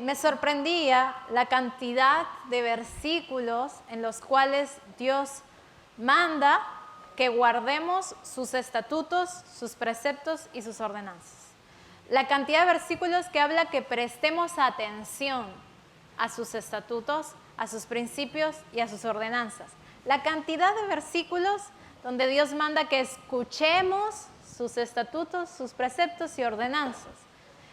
me sorprendía la cantidad de versículos en los cuales Dios manda que guardemos sus estatutos, sus preceptos y sus ordenanzas. La cantidad de versículos que habla que prestemos atención a sus estatutos, a sus principios y a sus ordenanzas. La cantidad de versículos donde Dios manda que escuchemos sus estatutos, sus preceptos y ordenanzas.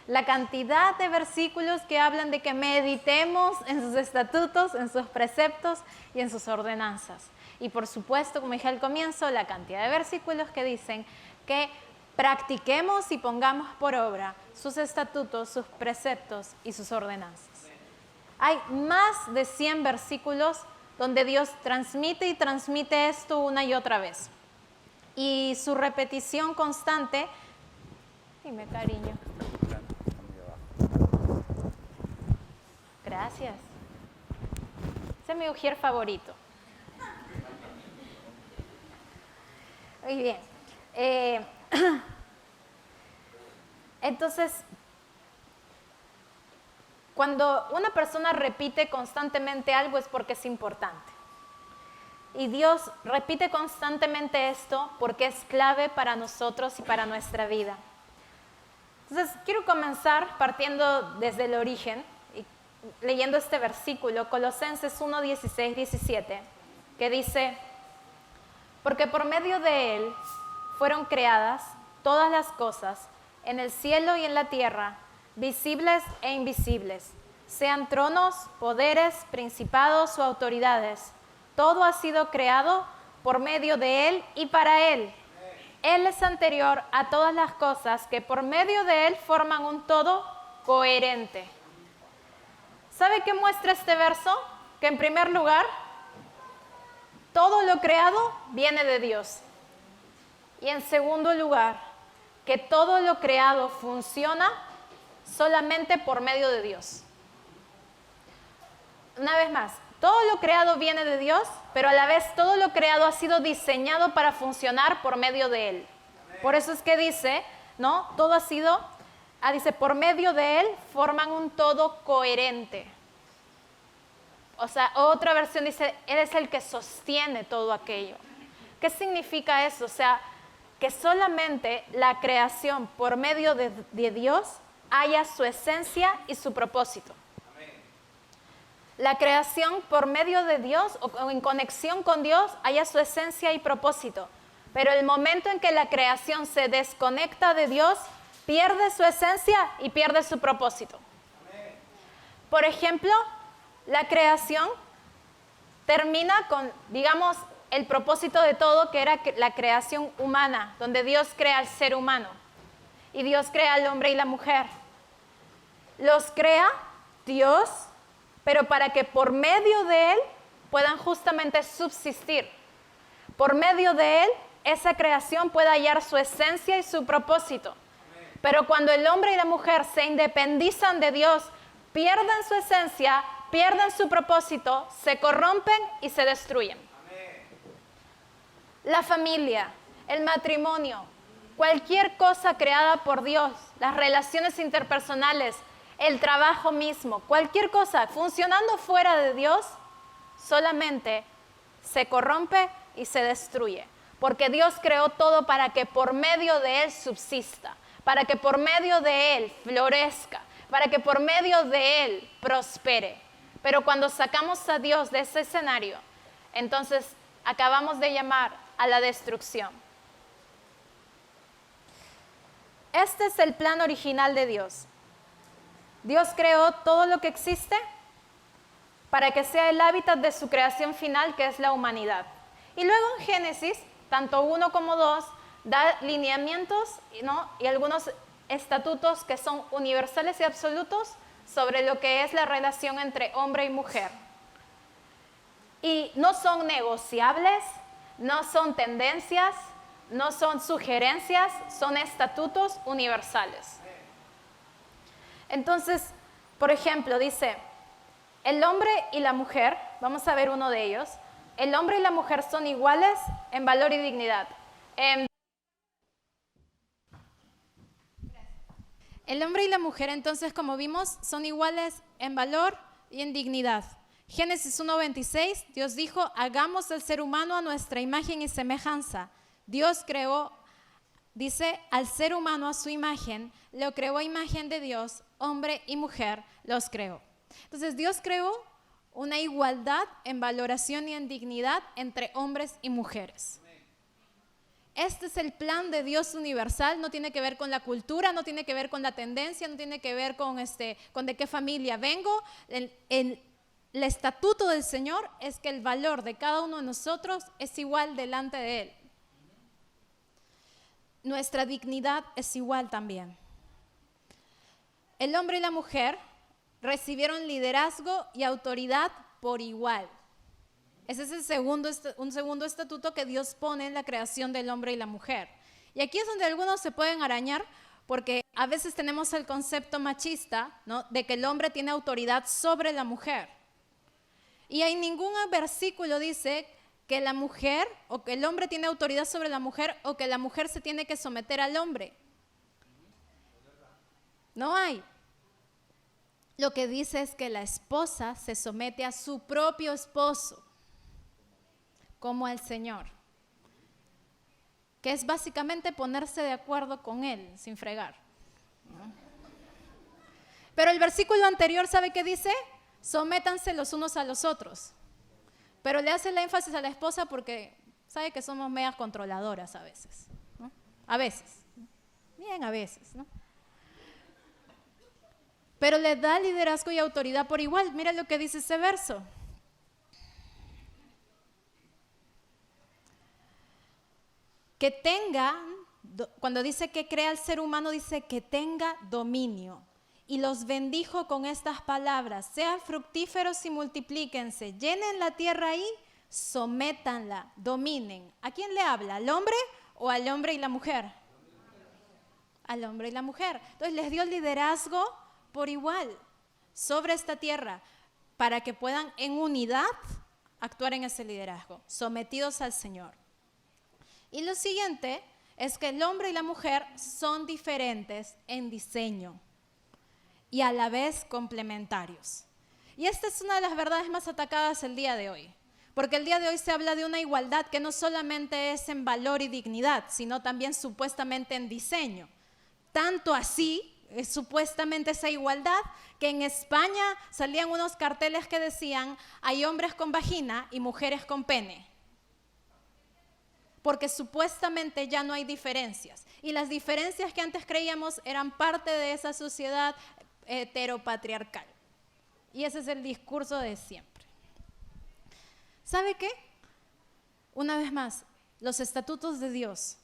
La cantidad de versículos que hablan de que meditemos en sus estatutos, en sus preceptos y en sus ordenanzas. Y por supuesto, como dije al comienzo, la cantidad de versículos que dicen que practiquemos y pongamos por obra sus estatutos, sus preceptos y sus ordenanzas. Hay más de 100 versículos donde Dios transmite y transmite esto una y otra vez. Y su repetición constante, dime cariño. Gracias. Ese es mi ujier favorito. Muy bien. Entonces, cuando una persona repite constantemente algo es porque es importante. Y Dios repite constantemente esto porque es clave para nosotros y para nuestra vida. Entonces, quiero comenzar partiendo desde el origen, y leyendo este versículo, Colosenses 1, 16, 17, que dice: porque por medio de Él fueron creadas todas las cosas, en el cielo y en la tierra, visibles e invisibles, sean tronos, poderes, principados o autoridades. Todo ha sido creado por medio de Él y para Él. Él es anterior a todas las cosas que por medio de Él forman un todo coherente. ¿Sabe qué muestra este verso? Que en primer lugar, todo lo creado viene de Dios. Y en segundo lugar, que todo lo creado funciona solamente por medio de Dios. Una vez más, todo lo creado viene de Dios, pero a la vez todo lo creado ha sido diseñado para funcionar por medio de Él. Por eso es que dice, ¿no? Todo ha sido, dice, por medio de Él forman un todo coherente. O sea, otra versión dice, Él es el que sostiene todo aquello. ¿Qué significa eso? O sea, que solamente la creación por medio de Dios haya su esencia y su propósito. La creación por medio de Dios o en conexión con Dios haya su esencia y propósito. Pero el momento en que la creación se desconecta de Dios, pierde su esencia y pierde su propósito. Por ejemplo, la creación termina con, digamos, el propósito de todo, que era la creación humana, donde Dios crea al ser humano y Dios crea al hombre y la mujer. Los crea Dios, pero para que por medio de Él puedan justamente subsistir. Por medio de Él, esa creación pueda hallar su esencia y su propósito. Pero cuando el hombre y la mujer se independizan de Dios, pierden su esencia, pierden su propósito, se corrompen y se destruyen. La familia, el matrimonio, cualquier cosa creada por Dios, las relaciones interpersonales, el trabajo mismo, cualquier cosa funcionando fuera de Dios, solamente se corrompe y se destruye. Porque Dios creó todo para que por medio de Él subsista, para que por medio de Él florezca, para que por medio de Él prospere. Pero cuando sacamos a Dios de ese escenario, entonces acabamos de llamar a la destrucción. Este es el plan original de Dios. Dios creó todo lo que existe para que sea el hábitat de su creación final, que es la humanidad. Y luego en Génesis, tanto 1 como 2, da lineamientos, ¿no? Y algunos estatutos que son universales y absolutos sobre lo que es la relación entre hombre y mujer. Y no son negociables, no son tendencias, no son sugerencias, son estatutos universales. Entonces, por ejemplo, dice, el hombre y la mujer, vamos a ver uno de ellos, el hombre y la mujer son iguales en valor y El hombre y la mujer, entonces, como vimos, son iguales en valor y en dignidad. Génesis 1:26, Dios dijo, hagamos al ser humano a nuestra imagen y semejanza. Dios creó, dice, al ser humano a su imagen, lo creó a imagen de Dios, hombre y mujer los creó. Entonces, Dios creó una igualdad en valoración y en dignidad entre hombres y mujeres. Este es el plan de Dios universal, no tiene que ver con la cultura, no tiene que ver con la tendencia, no tiene que ver con de qué familia vengo. El estatuto del Señor es que el valor de cada uno de nosotros es igual delante de Él. Nuestra dignidad es igual también. El hombre y la mujer recibieron liderazgo y autoridad por igual. Ese es un segundo estatuto que Dios pone en la creación del hombre y la mujer. Y aquí es donde algunos se pueden arañar, porque a veces tenemos el concepto machista, ¿no?, de que el hombre tiene autoridad sobre la mujer. Y en ningún versículo dice que la mujer o que el hombre tiene autoridad sobre la mujer o que la mujer se tiene que someter al hombre. No hay. Lo que dice es que la esposa se somete a su propio esposo, como al Señor, que es básicamente ponerse de acuerdo con Él, sin fregar, ¿no? Pero el versículo anterior, ¿sabe qué dice? Sométanse los unos a los otros. Pero le hace el énfasis a la esposa porque sabe que somos medias controladoras a veces, ¿no? A veces, bien a veces, ¿no? Pero le da liderazgo y autoridad por igual. Mira lo que dice ese verso. Que tenga, cuando dice que crea al ser humano, dice que tenga dominio. Y los bendijo con estas palabras: sean fructíferos y multiplíquense, llenen la tierra y sométanla, dominen. ¿A quién le habla? ¿Al hombre o al hombre y la mujer? Al hombre y la mujer. Entonces les dio liderazgo por igual sobre esta tierra para que puedan en unidad actuar en ese liderazgo, sometidos al Señor. Y lo siguiente es que el hombre y la mujer son diferentes en diseño y a la vez complementarios. Y esta es una de las verdades más atacadas el día de hoy, porque el día de hoy se habla de una igualdad que no solamente es en valor y dignidad, sino también supuestamente en diseño. Tanto así es supuestamente esa igualdad que en España salían unos carteles que decían: hay hombres con vagina y mujeres con pene. Porque supuestamente ya no hay diferencias. Y las diferencias que antes creíamos eran parte de esa sociedad heteropatriarcal. Y ese es el discurso de siempre. ¿Sabe qué? Una vez más, los estatutos de Dios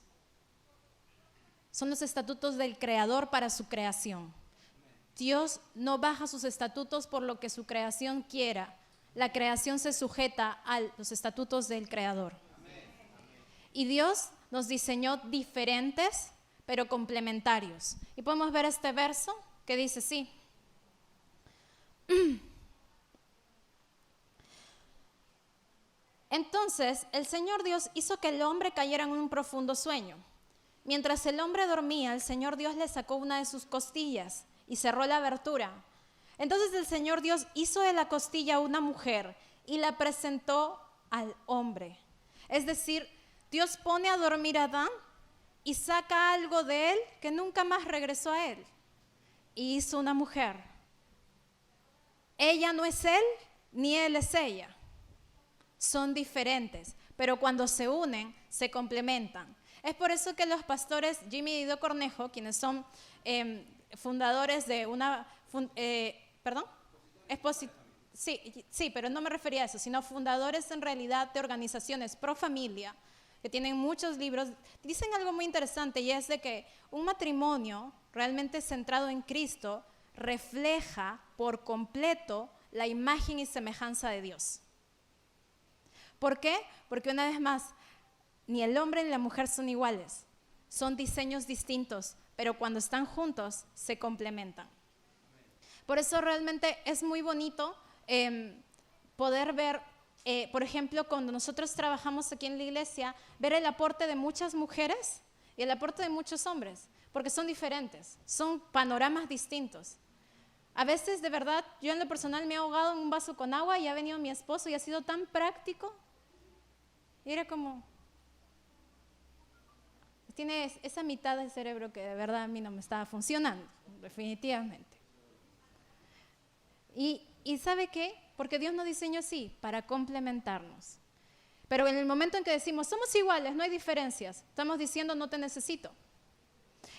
son los estatutos del Creador para su creación. Dios no baja sus estatutos por lo que su creación quiera. La creación se sujeta a los estatutos del Creador. Y Dios nos diseñó diferentes, pero complementarios. Y podemos ver este verso que dice así. Entonces, el Señor Dios hizo que el hombre cayera en un profundo sueño. Mientras el hombre dormía, el Señor Dios le sacó una de sus costillas y cerró la abertura. Entonces el Señor Dios hizo de la costilla una mujer y la presentó al hombre. Es decir, Dios pone a dormir a Adán y saca algo de él que nunca más regresó a él. Y hizo una mujer. Ella no es él, ni él es ella. Son diferentes, pero cuando se unen, se complementan. Es por eso que los pastores Jimmy y Dido Cornejo, quienes son fundadores de una... Sí, pero no me refería a eso, sino fundadores en realidad de organizaciones pro familia, que tienen muchos libros, dicen algo muy interesante, y es de que un matrimonio realmente centrado en Cristo refleja por completo la imagen y semejanza de Dios. ¿Por qué? Porque una vez más, ni el hombre ni la mujer son iguales, son diseños distintos, pero cuando están juntos se complementan. Por eso realmente es muy bonito poder ver, por ejemplo, cuando nosotros trabajamos aquí en la iglesia, ver el aporte de muchas mujeres y el aporte de muchos hombres. porque son diferentes, son panoramas distintos. A veces, de verdad, yo en lo personal me he ahogado en un vaso con agua y ha venido mi esposo y ha sido tan práctico. Y era como, tiene esa mitad del cerebro que de verdad a mí no me estaba funcionando, definitivamente. ¿Y sabe qué? Porque Dios nos diseñó así, para complementarnos. Pero en el momento en que decimos, somos iguales, no hay diferencias, estamos diciendo, no te necesito.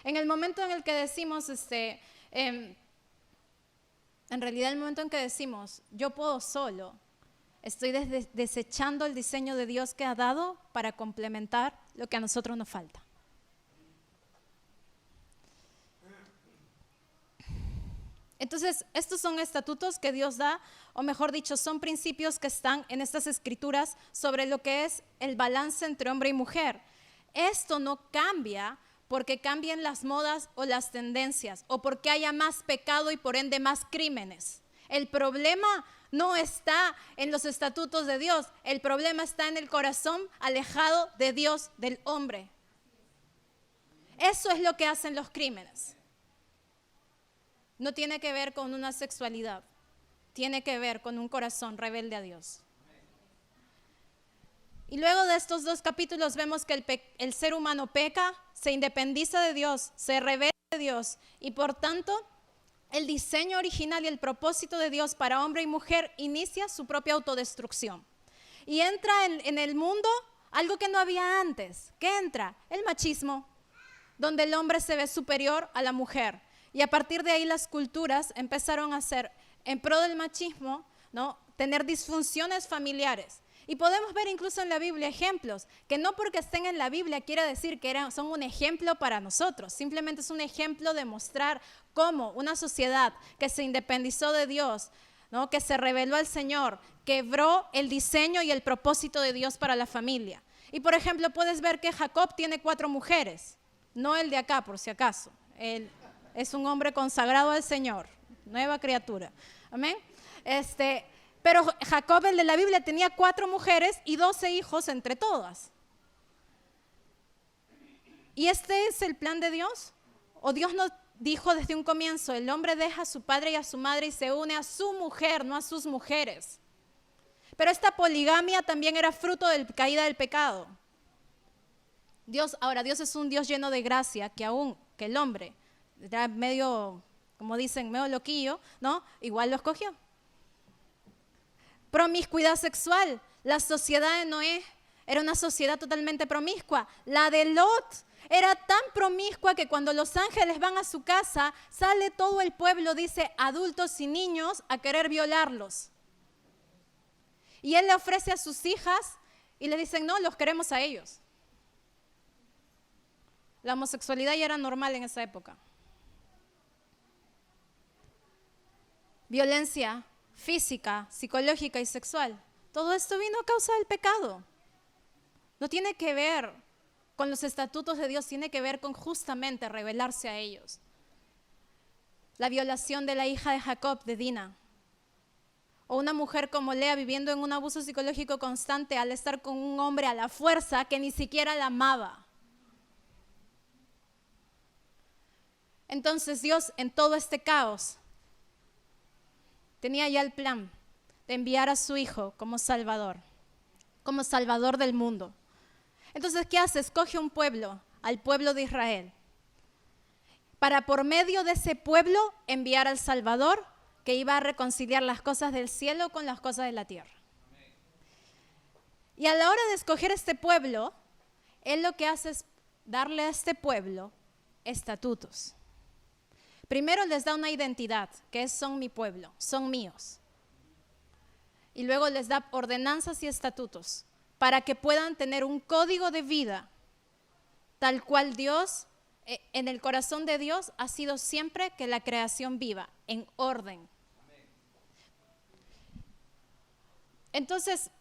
En el momento en el que decimos, en realidad el momento en que decimos, yo puedo solo, estoy desechando el diseño de Dios que ha dado para complementar lo que a nosotros nos falta. Entonces, estos son estatutos que Dios da, o mejor dicho, son principios que están en estas escrituras sobre lo que es el balance entre hombre y mujer. Esto no cambia porque cambien las modas o las tendencias, o porque haya más pecado y por ende más crímenes. El problema no está en los estatutos de Dios, el problema está en el corazón alejado de Dios del hombre. Eso es lo que hacen los crímenes. No tiene que ver con una sexualidad, tiene que ver con un corazón rebelde a Dios. Y luego de estos 2 capítulos vemos que el ser humano peca, se independiza de Dios, se rebela de Dios y por tanto el diseño original y el propósito de Dios para hombre y mujer inicia su propia autodestrucción. Y entra en el mundo algo que no había antes. ¿Qué entra? El machismo, donde el hombre se ve superior a la mujer. Y a partir de ahí las culturas empezaron a hacer, en pro del machismo, ¿no?, tener disfunciones familiares. Y podemos ver incluso en la Biblia ejemplos, que no porque estén en la Biblia quiere decir que son un ejemplo para nosotros. Simplemente es un ejemplo de mostrar cómo una sociedad que se independizó de Dios, ¿no?, que se rebeló al Señor, quebró el diseño y el propósito de Dios para la familia. Y por ejemplo, puedes ver que Jacob tiene 4 mujeres, no el de acá por si acaso. Él es un hombre consagrado al Señor, nueva criatura. Amén. Pero Jacob, el de la Biblia, tenía 4 mujeres y 12 hijos entre todas. ¿Y este es el plan de Dios? ¿O Dios nos dijo desde un comienzo, el hombre deja a su padre y a su madre y se une a su mujer, no a sus mujeres? Pero esta poligamia también era fruto de la caída del pecado. Dios es un Dios lleno de gracia, que aún que el hombre era medio, como dicen, medio loquillo, ¿no?, igual lo escogió. Promiscuidad sexual. La sociedad de Noé era una sociedad totalmente promiscua. La de Lot era tan promiscua que cuando los ángeles van a su casa, sale todo el pueblo, dice, adultos y niños, a querer violarlos. Y él le ofrece a sus hijas y le dicen, no, los queremos a ellos. La homosexualidad ya era normal en esa época. Violencia física, psicológica y sexual. Todo esto vino a causa del pecado. No tiene que ver con los estatutos de Dios, tiene que ver con justamente rebelarse a ellos. La violación de la hija de Jacob, de Dina. O una mujer como Lea viviendo en un abuso psicológico constante al estar con un hombre a la fuerza que ni siquiera la amaba. Entonces Dios, en todo este caos, tenía ya el plan de enviar a su hijo como salvador del mundo. Entonces, ¿qué hace? Escoge un pueblo, al pueblo de Israel, para por medio de ese pueblo enviar al Salvador que iba a reconciliar las cosas del cielo con las cosas de la tierra. Y a la hora de escoger este pueblo, Él lo que hace es darle a este pueblo estatutos. Primero les da una identidad, que es son mi pueblo, son míos. Y luego les da ordenanzas y estatutos para que puedan tener un código de vida tal cual Dios, en el corazón de Dios ha sido siempre que la creación viva, en orden. Entonces,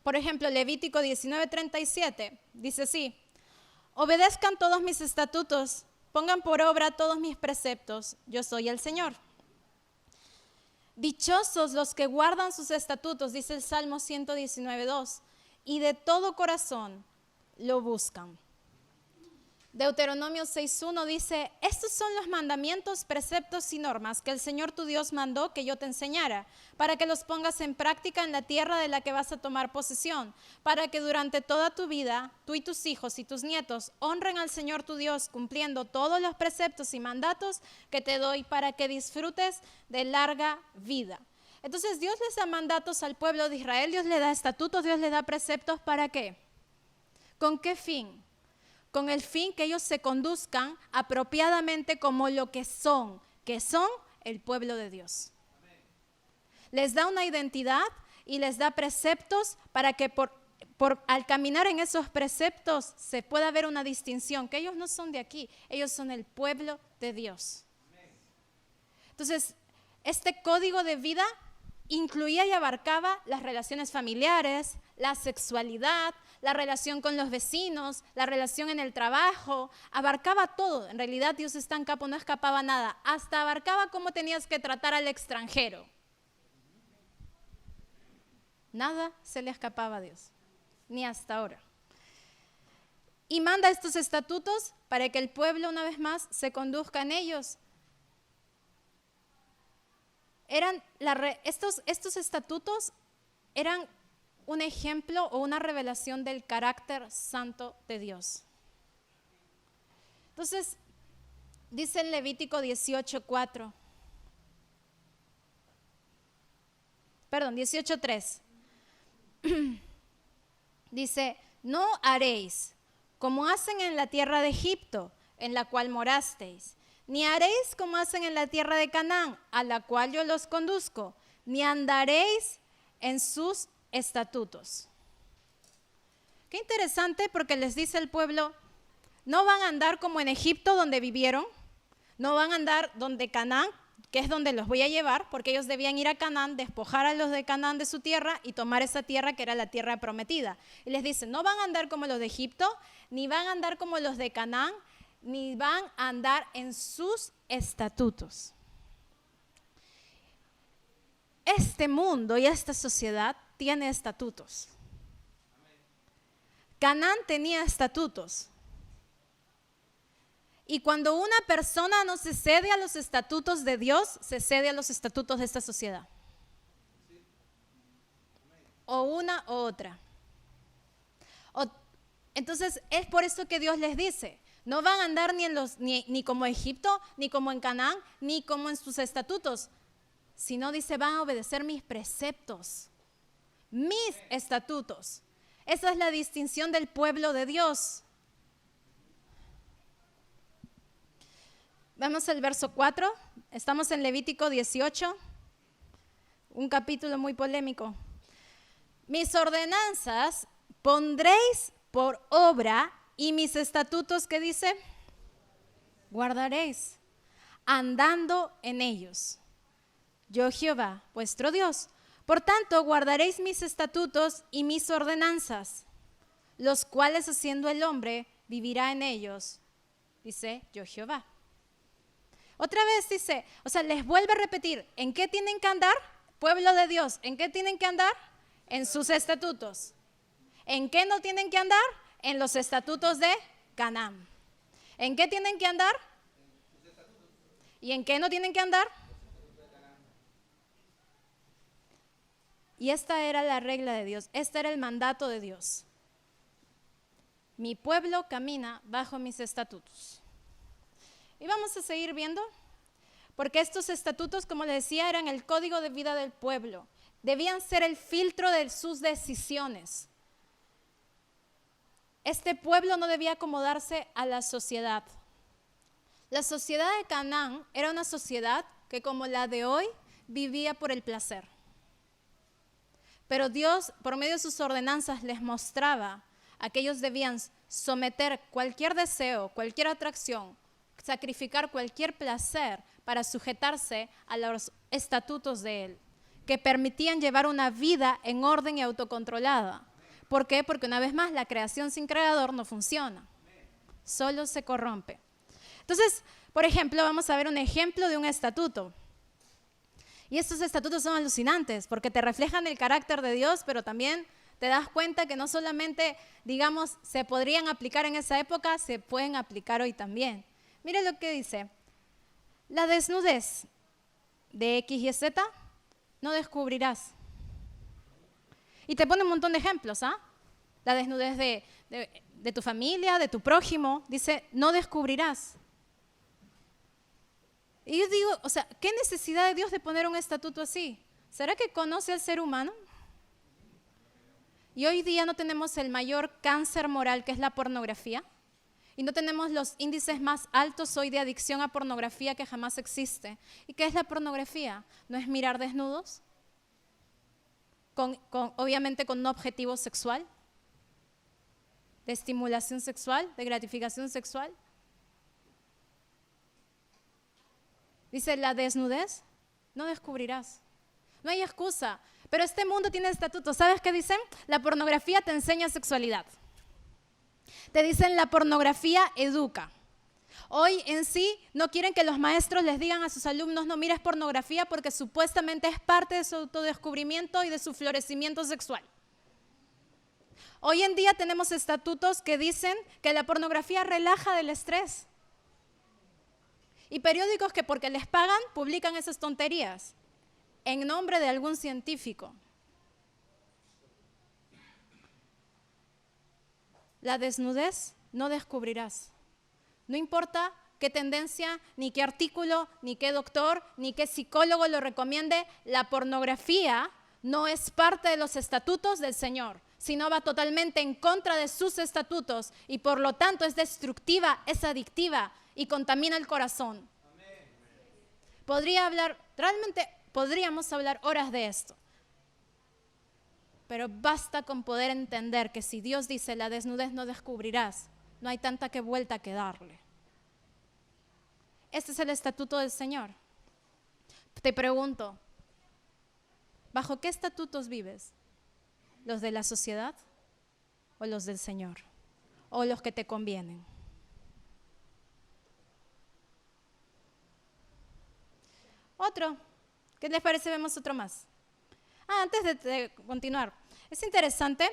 por ejemplo, Levítico 19:37 dice así: obedezcan todos mis estatutos, pongan por obra todos mis preceptos, yo soy el Señor. Dichosos los que guardan sus estatutos, dice el Salmo 119:2, y de todo corazón lo buscan. Deuteronomio 6:1 dice, estos son los mandamientos, preceptos y normas que el Señor tu Dios mandó que yo te enseñara, para que los pongas en práctica en la tierra de la que vas a tomar posesión, para que durante toda tu vida, tú y tus hijos y tus nietos honren al Señor tu Dios, cumpliendo todos los preceptos y mandatos que te doy para que disfrutes de larga vida. Entonces Dios les da mandatos al pueblo de Israel, Dios le da estatutos, Dios le da preceptos, ¿para qué? ¿Con qué fin? Con el fin que ellos se conduzcan apropiadamente como lo que son el pueblo de Dios. Les da una identidad y les da preceptos para que al caminar en esos preceptos se pueda ver una distinción, que ellos no son de aquí, ellos son el pueblo de Dios. Entonces, este código de vida incluía y abarcaba las relaciones familiares, la sexualidad, la relación con los vecinos, la relación en el trabajo, abarcaba todo. En realidad Dios es tan capo, no escapaba nada, hasta abarcaba cómo tenías que tratar al extranjero. Nada se le escapaba a Dios, ni hasta ahora. Y manda estos estatutos para que el pueblo una vez más se conduzca en ellos. Estos estatutos eran un ejemplo o una revelación del carácter santo de Dios. Entonces, dice en Levítico 18:4. Perdón, 18:3. Dice, no haréis como hacen en la tierra de Egipto, en la cual morasteis, ni haréis como hacen en la tierra de Canaán, a la cual yo los conduzco, ni andaréis en sus estatutos. Qué interesante, porque les dice el pueblo, no van a andar como en Egipto donde vivieron, no van a andar donde Canaán, que es donde los voy a llevar, porque ellos debían ir a Canaán, despojar a los de Canaán de su tierra y tomar esa tierra que era la tierra prometida. Y les dice, no van a andar como los de Egipto, ni van a andar como los de Canaán, ni van a andar en sus estatutos. Este mundo y esta sociedad tiene estatutos. Canaán tenía estatutos. Y cuando una persona no se cede a los estatutos de Dios, se cede a los estatutos de esta sociedad. O una o otra. Entonces es por eso que Dios les dice, no van a andar ni como Egipto, ni como en Canaán, ni como en sus estatutos, sino dice, van a obedecer mis preceptos, mis estatutos. Esa es la distinción del pueblo de Dios. Vamos al verso 4, estamos en Levítico 18, un capítulo muy polémico. Mis ordenanzas pondréis por obra y mis estatutos, ¿qué dice? Guardaréis, andando en ellos. Yo Jehová, vuestro Dios. Por tanto, guardaréis mis estatutos y mis ordenanzas, los cuales haciendo el hombre vivirá en ellos, dice yo Jehová. Otra vez dice, o sea, les vuelve a repetir, ¿en qué tienen que andar? Pueblo de Dios, ¿en qué tienen que andar? En sus estatutos. ¿En qué no tienen que andar? En los estatutos de Canaán. ¿En qué tienen que andar? ¿Y en qué no tienen que andar? Y esta era la regla de Dios, este era el mandato de Dios. Mi pueblo camina bajo mis estatutos. Y vamos a seguir viendo, porque estos estatutos, como les decía, eran el código de vida del pueblo. Debían ser el filtro de sus decisiones. Este pueblo no debía acomodarse a la sociedad. La sociedad de Canaán era una sociedad que, como la de hoy, vivía por el placer. Pero Dios, por medio de sus ordenanzas, les mostraba a que ellos debían someter cualquier deseo, cualquier atracción, sacrificar cualquier placer para sujetarse a los estatutos de Él, que permitían llevar una vida en orden y autocontrolada. ¿Por qué? Porque una vez más la creación sin creador no funciona, solo se corrompe. Entonces, por ejemplo, vamos a ver un ejemplo de un estatuto. Y estos estatutos son alucinantes porque te reflejan el carácter de Dios, pero también te das cuenta que no solamente, digamos, se podrían aplicar en esa época, se pueden aplicar hoy también. Mire lo que dice, la desnudez de X y Z no descubrirás. Y te pone un montón de ejemplos, ¿ah? La desnudez de tu familia, de tu prójimo, dice, no descubrirás. Y yo digo, o sea, ¿qué necesidad de Dios de poner un estatuto así? ¿Será que conoce al ser humano? Y hoy día no tenemos el mayor cáncer moral, que es la pornografía, y no tenemos los índices más altos hoy de adicción a pornografía que jamás existe. ¿Y qué es la pornografía? ¿No es mirar desnudos? Obviamente con un objetivo sexual, de estimulación sexual, de gratificación sexual. Dice, la desnudez no descubrirás. No hay excusa, pero este mundo tiene estatutos. ¿Sabes qué dicen? La pornografía te enseña sexualidad. Te dicen la pornografía educa. Hoy en sí no quieren que los maestros les digan a sus alumnos no mires pornografía porque supuestamente es parte de su autodescubrimiento y de su florecimiento sexual. Hoy en día tenemos estatutos que dicen que la pornografía relaja del estrés. Y periódicos que porque les pagan publican esas tonterías en nombre de algún científico. La desnudez no descubrirás. No importa qué tendencia, ni qué artículo, ni qué doctor, ni qué psicólogo lo recomiende, la pornografía no es parte de los estatutos del Señor, sino va totalmente en contra de sus estatutos y por lo tanto es destructiva, es adictiva y contamina el corazón. Realmente podríamos hablar horas de esto. Pero basta con poder entender que si Dios dice la desnudez no descubrirás, no hay tanta que vuelta que darle. Este es el estatuto del Señor. Te pregunto, ¿bajo qué estatutos vives? ¿Los de la sociedad o los del Señor? ¿O los que te convienen? Otro. ¿Qué les parece? Vemos otro más. Antes de continuar, es interesante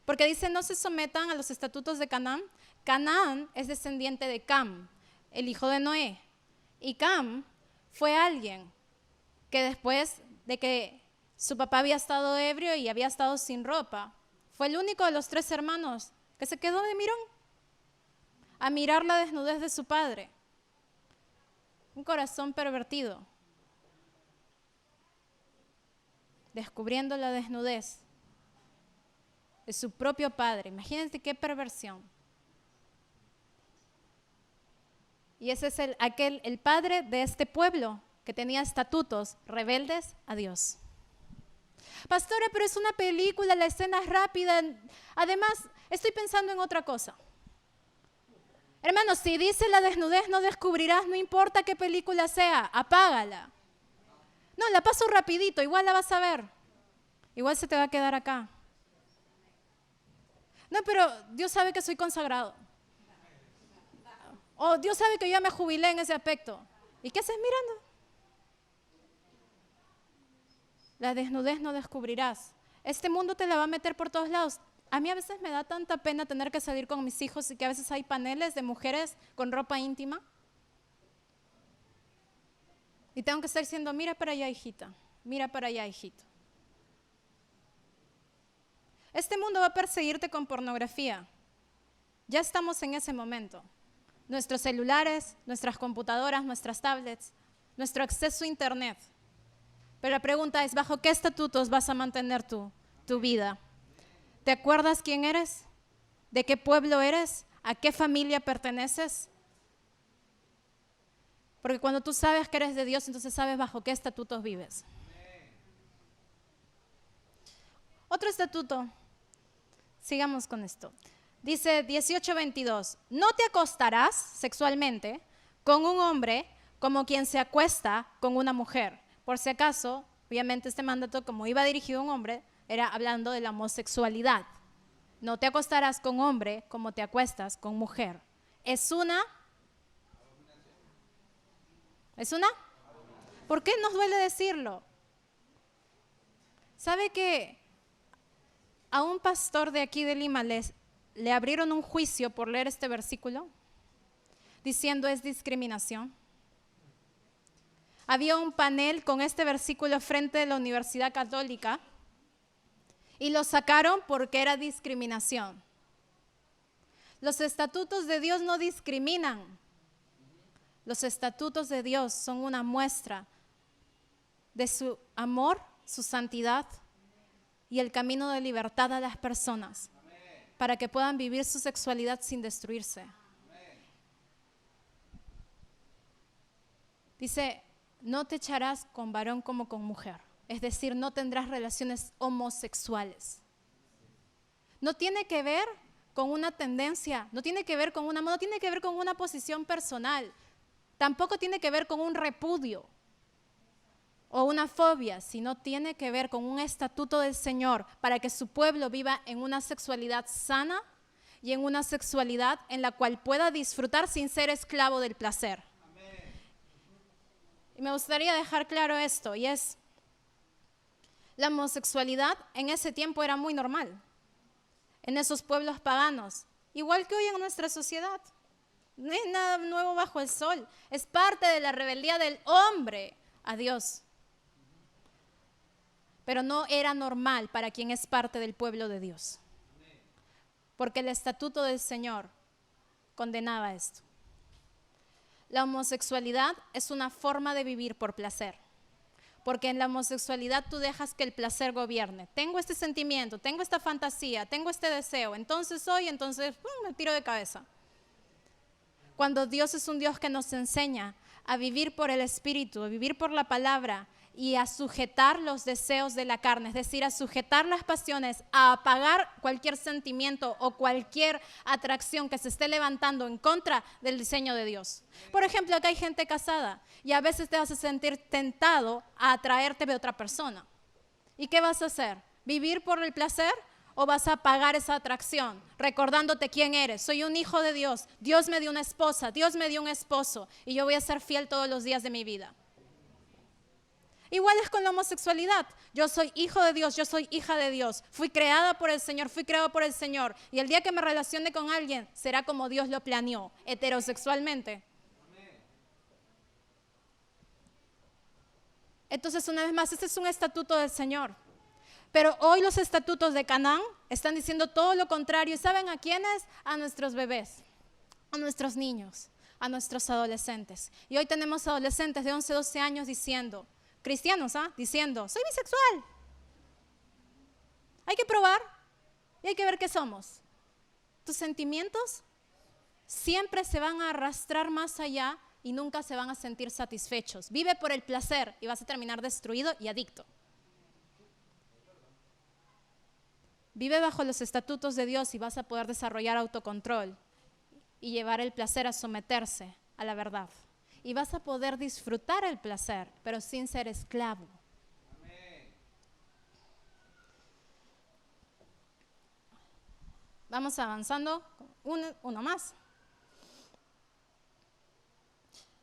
porque dice no se sometan a los estatutos de Canaán. Canaán es descendiente de Cam, el hijo de Noé. Y Cam fue alguien que después de que su papá había estado ebrio y había estado sin ropa, fue el único de los 3 hermanos que se quedó de mirón a mirar la desnudez de su padre. Un corazón pervertido. Descubriendo la desnudez de su propio padre. Imagínense qué perversión. Y ese es el padre de este pueblo que tenía estatutos rebeldes a Dios. Pastora, pero es una película, la escena es rápida. Además, estoy pensando en otra cosa. Hermanos, si dice la desnudez no descubrirás, no importa qué película sea, apágala. No, la paso rapidito, igual la vas a ver. Igual se te va a quedar acá. No, pero Dios sabe que soy consagrado. O Dios sabe que yo ya me jubilé en ese aspecto. ¿Y qué haces mirando? La desnudez no descubrirás. Este mundo te la va a meter por todos lados. A mí a veces me da tanta pena tener que salir con mis hijos y que a veces hay paneles de mujeres con ropa íntima. Y tengo que estar diciendo, mira para allá, hijita, mira para allá, hijito. Este mundo va a perseguirte con pornografía. Ya estamos en ese momento. Nuestros celulares, nuestras computadoras, nuestras tablets, nuestro acceso a internet. Pero la pregunta es, ¿bajo qué estatutos vas a mantener tu vida? ¿Te acuerdas quién eres? ¿De qué pueblo eres? ¿A qué familia perteneces? Porque cuando tú sabes que eres de Dios, entonces sabes bajo qué estatutos vives. Otro estatuto, sigamos con esto. Dice 18:22, no te acostarás sexualmente con un hombre como quien se acuesta con una mujer. Por si acaso, obviamente este mandato, como iba dirigido a un hombre, era hablando de la homosexualidad. No te acostarás con hombre como te acuestas con mujer. ¿Es una? ¿Por qué nos duele decirlo? ¿Sabe que a un pastor de aquí de Lima le abrieron un juicio por leer este versículo, diciendo es discriminación. Había un panel con este versículo frente de la Universidad Católica y lo sacaron porque era discriminación. Los estatutos de Dios no discriminan. Los estatutos de Dios son una muestra de su amor, su santidad y el camino de libertad a las personas para que puedan vivir su sexualidad sin destruirse. Dice, no te echarás con varón como con mujer. Es decir, no tendrás relaciones homosexuales. No tiene que ver con una tendencia, no tiene que ver con una moda, no tiene que ver con una posición personal. Tampoco tiene que ver con un repudio o una fobia, sino tiene que ver con un estatuto del Señor para que su pueblo viva en una sexualidad sana y en una sexualidad en la cual pueda disfrutar sin ser esclavo del placer. Y me gustaría dejar claro esto, y es, la homosexualidad en ese tiempo era muy normal, en esos pueblos paganos, igual que hoy en nuestra sociedad. No es nada nuevo bajo el sol, es parte de la rebeldía del hombre a Dios. Pero no era normal para quien es parte del pueblo de Dios, porque el estatuto del Señor condenaba esto. La homosexualidad es una forma de vivir por placer, porque en la homosexualidad tú dejas que el placer gobierne. Tengo este sentimiento, tengo esta fantasía, tengo este deseo, entonces me tiro de cabeza. Cuando Dios es un Dios que nos enseña a vivir por el Espíritu, a vivir por la palabra y a sujetar los deseos de la carne, es decir, a sujetar las pasiones, a apagar cualquier sentimiento o cualquier atracción que se esté levantando en contra del diseño de Dios. Por ejemplo, acá hay gente casada y a veces te vas a sentir tentado a atraerte de otra persona. ¿Y qué vas a hacer? ¿Vivir por el placer? ¿O vas a apagar esa atracción recordándote quién eres? Soy un hijo de Dios, Dios me dio una esposa, Dios me dio un esposo y yo voy a ser fiel todos los días de mi vida. Igual es con la homosexualidad. Yo soy hijo de Dios, yo soy hija de Dios. Fui creada por el Señor, fui creado por el Señor. Y el día que me relacione con alguien, será como Dios lo planeó, heterosexualmente. Entonces, una vez más, este es un estatuto del Señor. Pero hoy los estatutos de Canaán están diciendo todo lo contrario. ¿Y saben a quiénes? A nuestros bebés, a nuestros niños, a nuestros adolescentes. Y hoy tenemos adolescentes de 11, 12 años diciendo, cristianos, diciendo, soy bisexual. Hay que probar y hay que ver qué somos. Tus sentimientos siempre se van a arrastrar más allá y nunca se van a sentir satisfechos. Vive por el placer y vas a terminar destruido y adicto. Vive bajo los estatutos de Dios y vas a poder desarrollar autocontrol y llevar el placer a someterse a la verdad. Y vas a poder disfrutar el placer, pero sin ser esclavo. Amén. Vamos avanzando, uno más.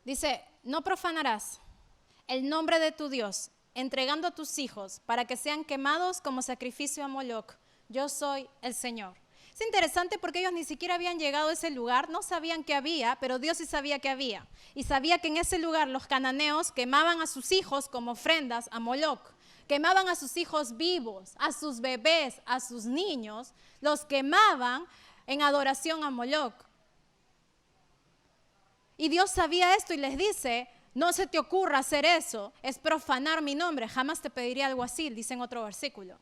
Dice, no profanarás el nombre de tu Dios, entregando a tus hijos para que sean quemados como sacrificio a Moloc. Yo soy el Señor. Es interesante porque ellos ni siquiera habían llegado a ese lugar, no sabían que había, pero Dios sí sabía que había. Y sabía que en ese lugar los cananeos quemaban a sus hijos como ofrendas a Moloc. Quemaban a sus hijos vivos, a sus bebés, a sus niños, los quemaban en adoración a Moloc. Y Dios sabía esto y les dice, no se te ocurra hacer eso, es profanar mi nombre, jamás te pediré algo así, dice en otro versículo.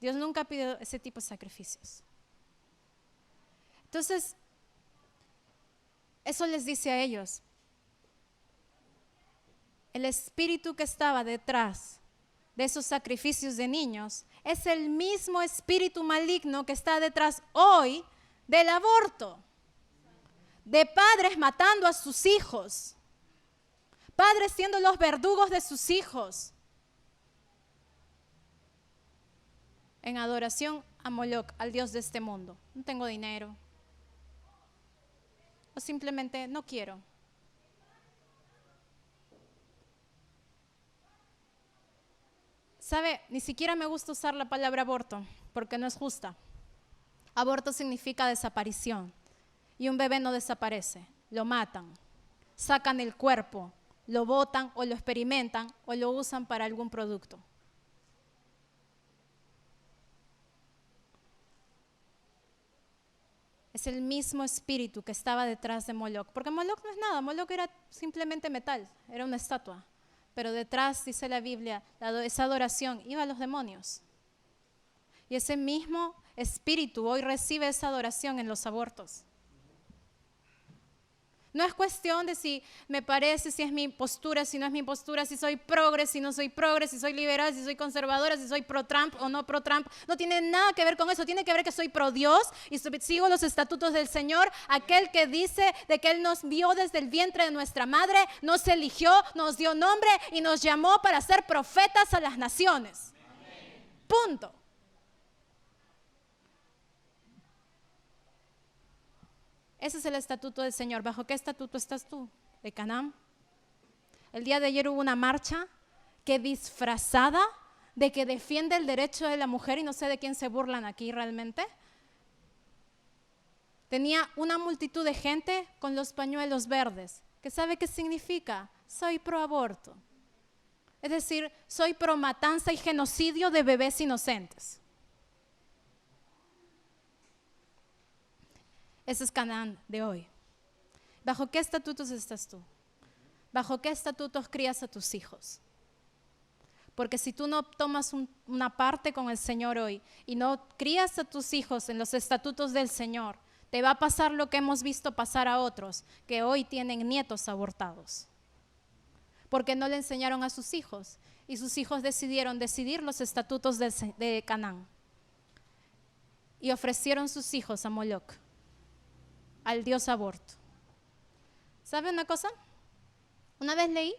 Dios nunca pide ese tipo de sacrificios. Entonces, eso les dice a ellos. El espíritu que estaba detrás de esos sacrificios de niños es el mismo espíritu maligno que está detrás hoy del aborto. De padres matando a sus hijos. Padres siendo los verdugos de sus hijos. En adoración a Moloc, al Dios de este mundo. No tengo dinero. O simplemente no quiero. ¿Sabe? Ni siquiera me gusta usar la palabra aborto, porque no es justa. Aborto significa desaparición. Y un bebé no desaparece, lo matan, sacan el cuerpo, lo botan o lo experimentan o lo usan para algún producto. Es el mismo espíritu que estaba detrás de Moloch, porque Moloch no es nada, Moloch era simplemente metal, era una estatua, pero detrás, dice la Biblia, esa adoración iba a los demonios. Y ese mismo espíritu hoy recibe esa adoración en los abortos. No es cuestión de si me parece, si es mi postura, si no es mi postura, si soy progre, si no soy progre, si soy liberal, si soy conservadora, si soy pro-Trump o no pro-Trump. No tiene nada que ver con eso, tiene que ver que soy pro-Dios y sigo los estatutos del Señor. Aquel que dice de que Él nos vio desde el vientre de nuestra madre, nos eligió, nos dio nombre y nos llamó para ser profetas a las naciones. Punto. Ese es el estatuto del Señor. ¿Bajo qué estatuto estás tú? ¿De Canaán? El día de ayer hubo una marcha que disfrazada de que defiende el derecho de la mujer, y no sé de quién se burlan aquí realmente, tenía una multitud de gente con los pañuelos verdes. ¿Qué sabe qué significa? Soy pro aborto. Es decir, soy pro matanza y genocidio de bebés inocentes. Ese es Canaán de hoy. ¿Bajo qué estatutos estás tú? ¿Bajo qué estatutos crías a tus hijos? Porque si tú no tomas una parte con el Señor hoy y no crías a tus hijos en los estatutos del Señor, te va a pasar lo que hemos visto pasar a otros, que hoy tienen nietos abortados. Porque no le enseñaron a sus hijos y sus hijos decidieron decidir los estatutos de Canaán. Y ofrecieron sus hijos a Moloch, al dios aborto. ¿Sabe una cosa? Una vez leí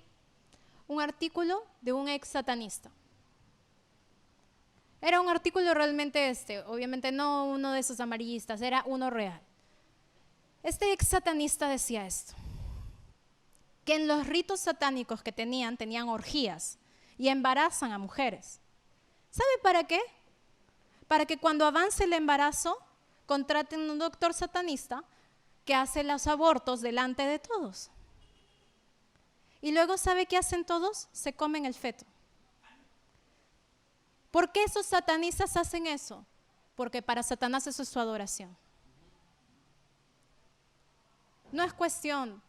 un artículo de un ex satanista. Era un artículo realmente obviamente no uno de esos amarillistas, era uno real. Este ex satanista decía esto, que en los ritos satánicos que tenían orgías y embarazan a mujeres. ¿Sabe para qué? Para que cuando avance el embarazo contraten un doctor satanista que hace los abortos delante de todos. Y luego, ¿sabe qué hacen todos? Se comen el feto. ¿Por qué esos satanistas hacen eso? Porque para Satanás eso es su adoración. No es cuestión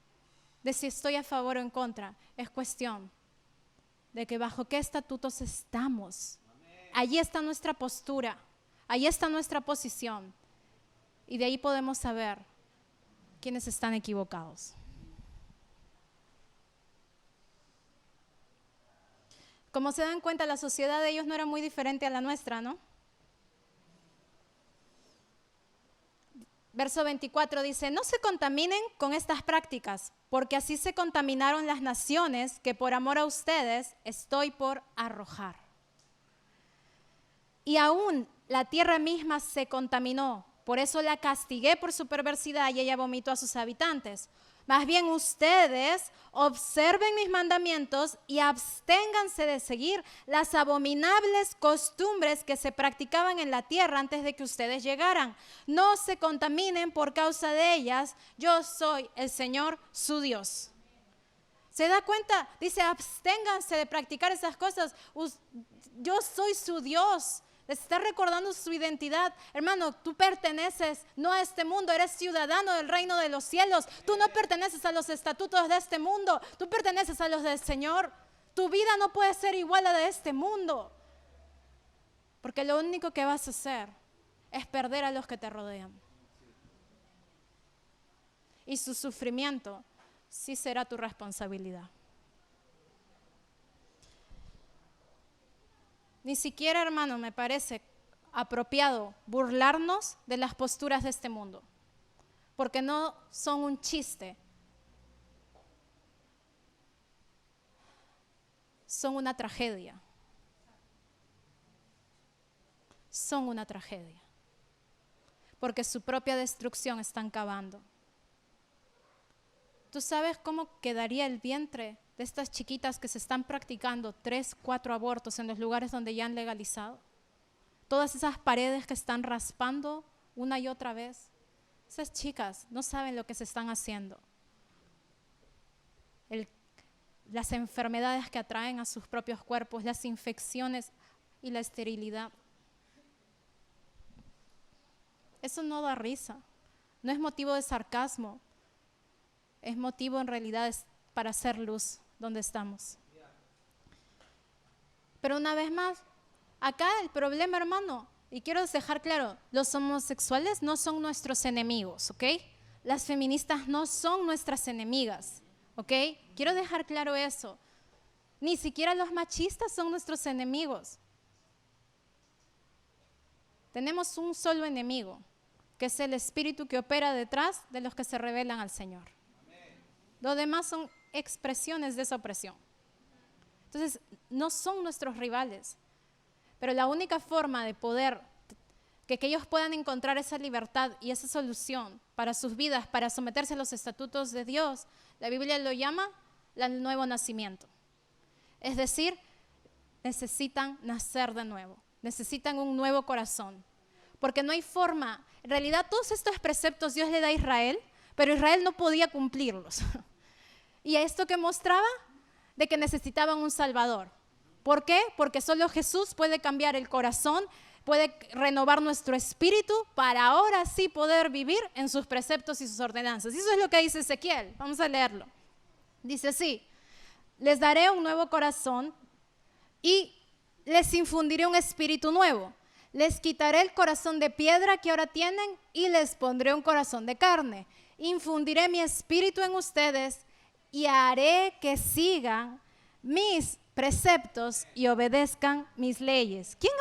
de si estoy a favor o en contra, es cuestión de que bajo qué estatutos estamos. Allí está nuestra postura, allí está nuestra posición. Y de ahí podemos saber quiénes están equivocados. Como se dan cuenta, la sociedad de ellos no era muy diferente a la nuestra, ¿no? Verso 24 dice, no se contaminen con estas prácticas, porque así se contaminaron las naciones que por amor a ustedes estoy por arrojar. Y aún la tierra misma se contaminó. Por eso la castigué por su perversidad y ella vomitó a sus habitantes. Más bien ustedes observen mis mandamientos y absténganse de seguir las abominables costumbres que se practicaban en la tierra antes de que ustedes llegaran. No se contaminen por causa de ellas. Yo soy el Señor su Dios. ¿Se da cuenta? Dice, absténganse de practicar esas cosas. Yo soy su Dios. Les está recordando su identidad. Hermano, tú perteneces no a este mundo, eres ciudadano del reino de los cielos. Tú no perteneces a los estatutos de este mundo, tú perteneces a los del Señor. Tu vida no puede ser igual a la de este mundo, porque lo único que vas a hacer es perder a los que te rodean. Y su sufrimiento sí será tu responsabilidad. Ni siquiera, hermano, me parece apropiado burlarnos de las posturas de este mundo, porque no son un chiste, son una tragedia. Son una tragedia, porque su propia destrucción están cavando. ¿Tú sabes cómo quedaría el vientre de estas chiquitas que se están practicando 3, 4 abortos en los lugares donde ya han legalizado? Todas esas paredes que están raspando una y otra vez. Esas chicas no saben lo que se están haciendo. Las enfermedades que atraen a sus propios cuerpos, las infecciones y la esterilidad. Eso no da risa, no es motivo de sarcasmo, es motivo en realidad para hacer luz donde estamos. Pero una vez más, acá el problema, hermano, y quiero dejar claro, los homosexuales no son nuestros enemigos, ¿ok? Las feministas no son nuestras enemigas, ¿ok? Quiero dejar claro eso. Ni siquiera los machistas son nuestros enemigos. Tenemos un solo enemigo, que es el espíritu que opera detrás de los que se rebelan al Señor. Lo demás son expresiones de esa opresión. Entonces, no son nuestros rivales, pero la única forma de poder, que ellos puedan encontrar esa libertad y esa solución para sus vidas, para someterse a los estatutos de Dios, la Biblia lo llama el nuevo nacimiento. Es decir, necesitan nacer de nuevo, necesitan un nuevo corazón, porque no hay forma. En realidad, todos estos preceptos Dios le da a Israel, pero Israel no podía cumplirlos. ¿Y esto que mostraba? De que necesitaban un Salvador. ¿Por qué? Porque solo Jesús puede cambiar el corazón, puede renovar nuestro espíritu para ahora sí poder vivir en sus preceptos y sus ordenanzas. Y eso es lo que dice Ezequiel. Vamos a leerlo. Dice así: les daré un nuevo corazón y les infundiré un espíritu nuevo. Les quitaré el corazón de piedra que ahora tienen y les pondré un corazón de carne. Infundiré mi espíritu en ustedes y haré que sigan mis preceptos y obedezcan mis leyes. ¿Quién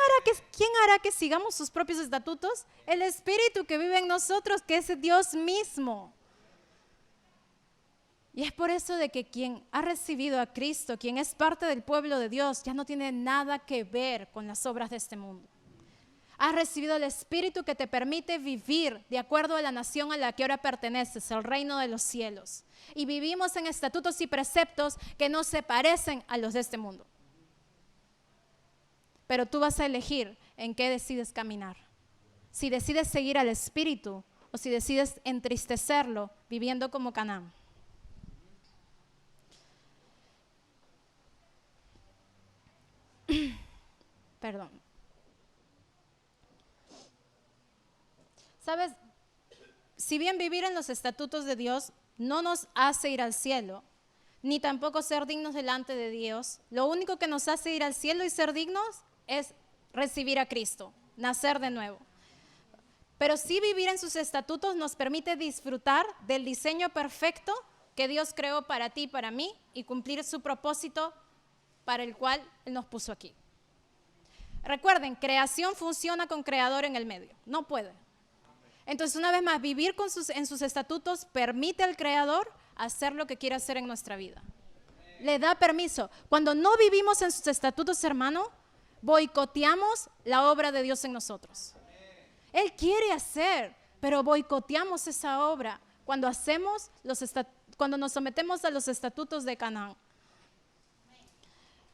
hará que sigamos sus propios estatutos? El Espíritu que vive en nosotros, que es Dios mismo. Y es por eso de que quien ha recibido a Cristo, quien es parte del pueblo de Dios, ya no tiene nada que ver con las obras de este mundo. Has recibido el Espíritu que te permite vivir de acuerdo a la nación a la que ahora perteneces, el reino de los cielos. Y vivimos en estatutos y preceptos que no se parecen a los de este mundo. Pero tú vas a elegir en qué decides caminar. Si decides seguir al Espíritu o si decides entristecerlo viviendo como Canaán. Perdón. ¿Sabes? Si bien vivir en los estatutos de Dios no nos hace ir al cielo, ni tampoco ser dignos delante de Dios, lo único que nos hace ir al cielo y ser dignos es recibir a Cristo, nacer de nuevo. Pero sí vivir en sus estatutos nos permite disfrutar del diseño perfecto que Dios creó para ti y para mí y cumplir su propósito para el cual Él nos puso aquí. Recuerden, creación funciona con creador en el medio, no puede. Entonces, una vez más, vivir en sus estatutos permite al Creador hacer lo que quiere hacer en nuestra vida. Le da permiso. Cuando no vivimos en sus estatutos, hermano, boicoteamos la obra de Dios en nosotros. Él quiere hacer, pero boicoteamos esa obra cuando nos sometemos a los estatutos de Canaán.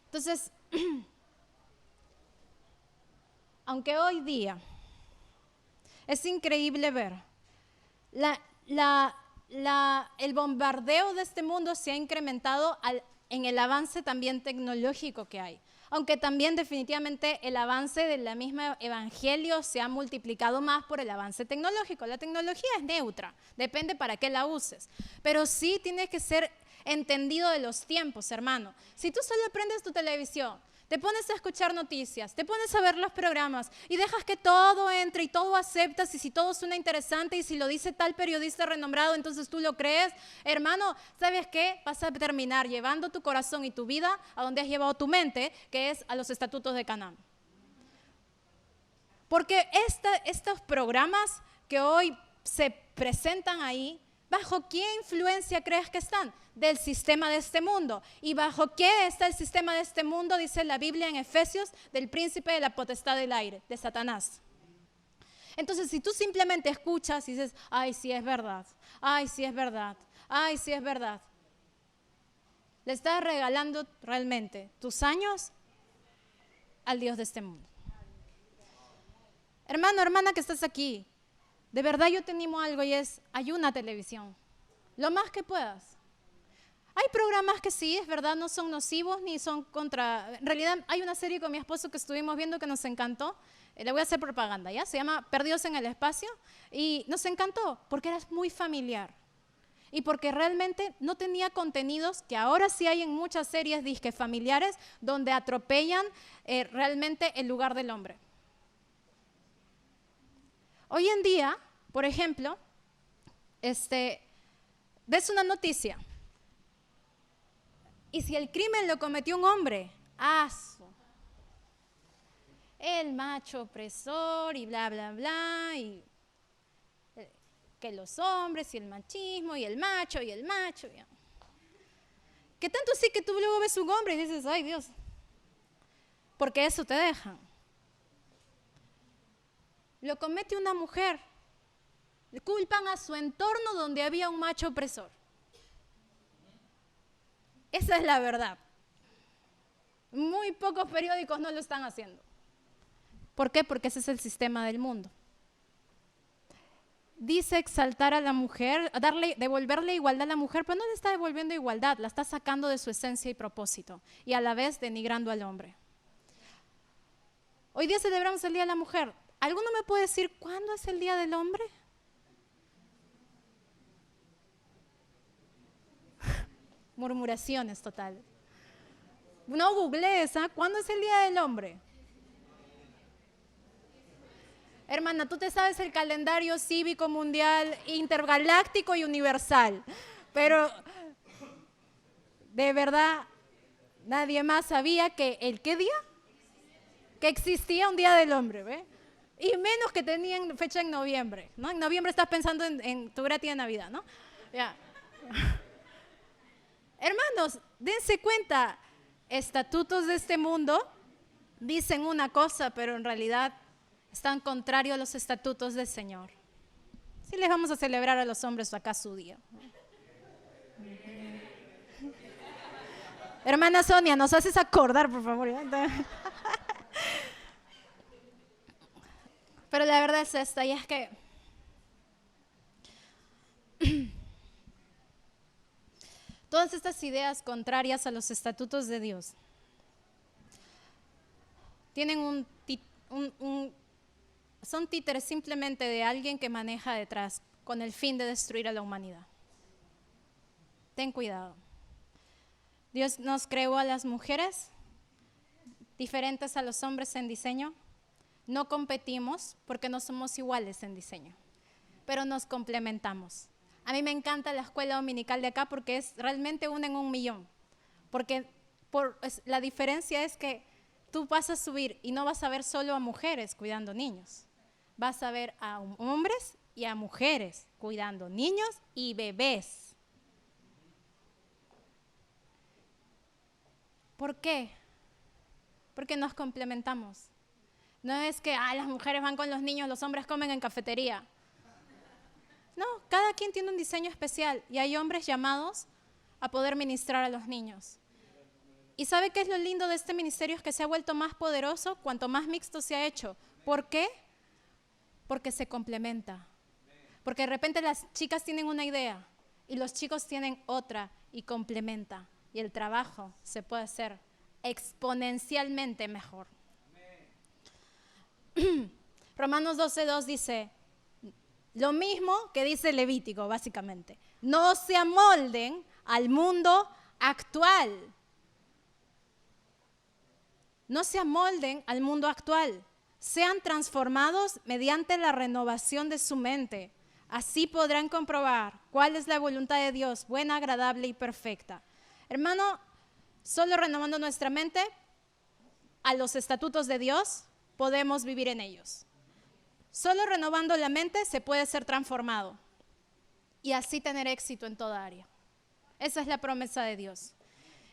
Entonces, aunque hoy día es increíble ver, el bombardeo de este mundo se ha incrementado en el avance también tecnológico que hay. Aunque también definitivamente el avance del mismo evangelio se ha multiplicado más por el avance tecnológico. La tecnología es neutra, depende para qué la uses. Pero sí tiene que ser entendido de los tiempos, hermano. Si tú solo prendes tu televisión, te pones a escuchar noticias, te pones a ver los programas y dejas que todo entre y todo aceptas, y si todo suena interesante y si lo dice tal periodista renombrado, entonces tú lo crees, hermano, ¿sabes qué? Vas a terminar llevando tu corazón y tu vida a donde has llevado tu mente, que es a los estatutos de Canaán. Porque estos programas que hoy se presentan ahí, ¿bajo qué influencia crees que están? Del sistema de este mundo. ¿Y bajo qué está el sistema de este mundo? Dice la Biblia en Efesios, del príncipe de la potestad del aire, de Satanás. Entonces, si tú simplemente escuchas y dices, ay, sí es verdad, ay, sí es verdad, ay, sí es verdad. le estás regalando realmente tus años al Dios de este mundo. Hermano, hermana que estás aquí, de verdad yo te animo a algo y es ayuna televisión, lo más que puedas. Hay programas que sí, es verdad, no son nocivos ni son contra... En realidad hay una serie con mi esposo que estuvimos viendo que nos encantó. Le voy a hacer propaganda, ¿ya? Se llama Perdidos en el Espacio y nos encantó porque era muy familiar y porque realmente no tenía contenidos que ahora sí hay en muchas series disque familiares donde atropellan realmente el lugar del hombre. Hoy en día, por ejemplo, ves una noticia y si el crimen lo cometió un hombre, el macho opresor y bla, bla, bla, y que los hombres y el machismo y el macho y el macho. Ya. Que tanto sí que tú luego ves un hombre y dices, ay Dios, porque eso te dejan. Lo comete una mujer, le culpan a su entorno donde había un macho opresor. Esa es la verdad. Muy pocos periódicos no lo están haciendo. ¿Por qué? Porque ese es el sistema del mundo. Dice exaltar a la mujer, devolverle igualdad a la mujer, pero no le está devolviendo igualdad, la está sacando de su esencia y propósito y a la vez denigrando al hombre. Hoy día celebramos el Día de la Mujer. ¿Alguno me puede decir cuándo es el Día del Hombre? Murmuraciones total. No googlees, ¿ah? ¿Cuándo es el Día del Hombre? Hermana, tú te sabes el calendario cívico mundial, intergaláctico y universal, pero de verdad nadie más sabía que ¿el qué día? Que existía un Día del Hombre, ¿ve? Y menos que tenían fecha en noviembre, ¿no? En noviembre estás pensando en tu gratis de Navidad, ¿no? Ya. Hermanos, dense cuenta, estatutos de este mundo dicen una cosa, pero en realidad están contrarios a los estatutos del Señor. Sí les vamos a celebrar a los hombres acá su día. Hermana Sonia, nos haces acordar, por favor. Pero la verdad es esta, y es que todas estas ideas contrarias a los estatutos de Dios tienen son títeres simplemente de alguien que maneja detrás con el fin de destruir a la humanidad. Ten cuidado. Dios nos creó a las mujeres diferentes a los hombres en diseño. No competimos porque no somos iguales en diseño, pero nos complementamos. A mí me encanta la escuela dominical de acá porque es realmente una en 1.000.000. Porque la diferencia es que tú vas a subir y no vas a ver solo a mujeres cuidando niños. Vas a ver a hombres y a mujeres cuidando niños y bebés. ¿Por qué? Porque nos complementamos. No es que las mujeres van con los niños, los hombres comen en cafetería. No, cada quien tiene un diseño especial y hay hombres llamados a poder ministrar a los niños. ¿Y sabe qué es lo lindo de este ministerio? Es que se ha vuelto más poderoso cuanto más mixto se ha hecho. ¿Por qué? Porque se complementa. Porque de repente las chicas tienen una idea y los chicos tienen otra y complementa. Y el trabajo se puede hacer exponencialmente mejor. Romanos 12:2 dice lo mismo que dice Levítico, básicamente. No se amolden al mundo actual. No se amolden al mundo actual. Sean transformados mediante la renovación de su mente. Así podrán comprobar cuál es la voluntad de Dios, buena, agradable y perfecta. Hermano, solo renovando nuestra mente a los estatutos de Dios, podemos vivir en ellos. Solo renovando la mente se puede ser transformado y así tener éxito en toda área. Esa es la promesa de Dios.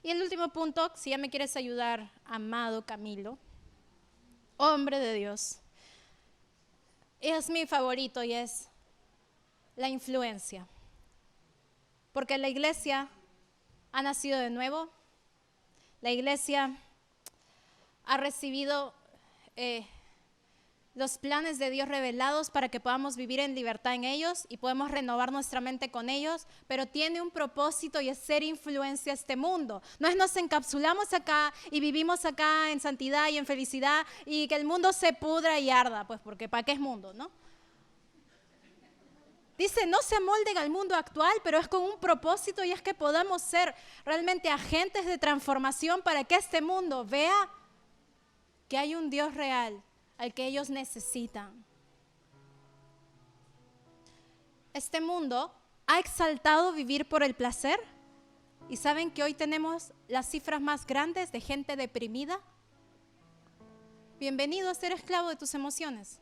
Y el último punto, si ya me quieres ayudar, amado Camilo, hombre de Dios, es mi favorito y es la influencia. Porque la iglesia ha nacido de nuevo. La iglesia ha recibido los planes de Dios revelados para que podamos vivir en libertad en ellos y podemos renovar nuestra mente con ellos, pero tiene un propósito y es ser influencia a este mundo. No es nos encapsulamos acá y vivimos acá en santidad y en felicidad y que el mundo se pudra y arda, pues porque ¿para qué es mundo, no? Dice, no se amolden al mundo actual, pero es con un propósito y es que podamos ser realmente agentes de transformación para que este mundo vea que hay un Dios real al que ellos necesitan. Este mundo ha exaltado vivir por el placer y saben que hoy tenemos las cifras más grandes de gente deprimida. Bienvenido a ser esclavo de tus emociones.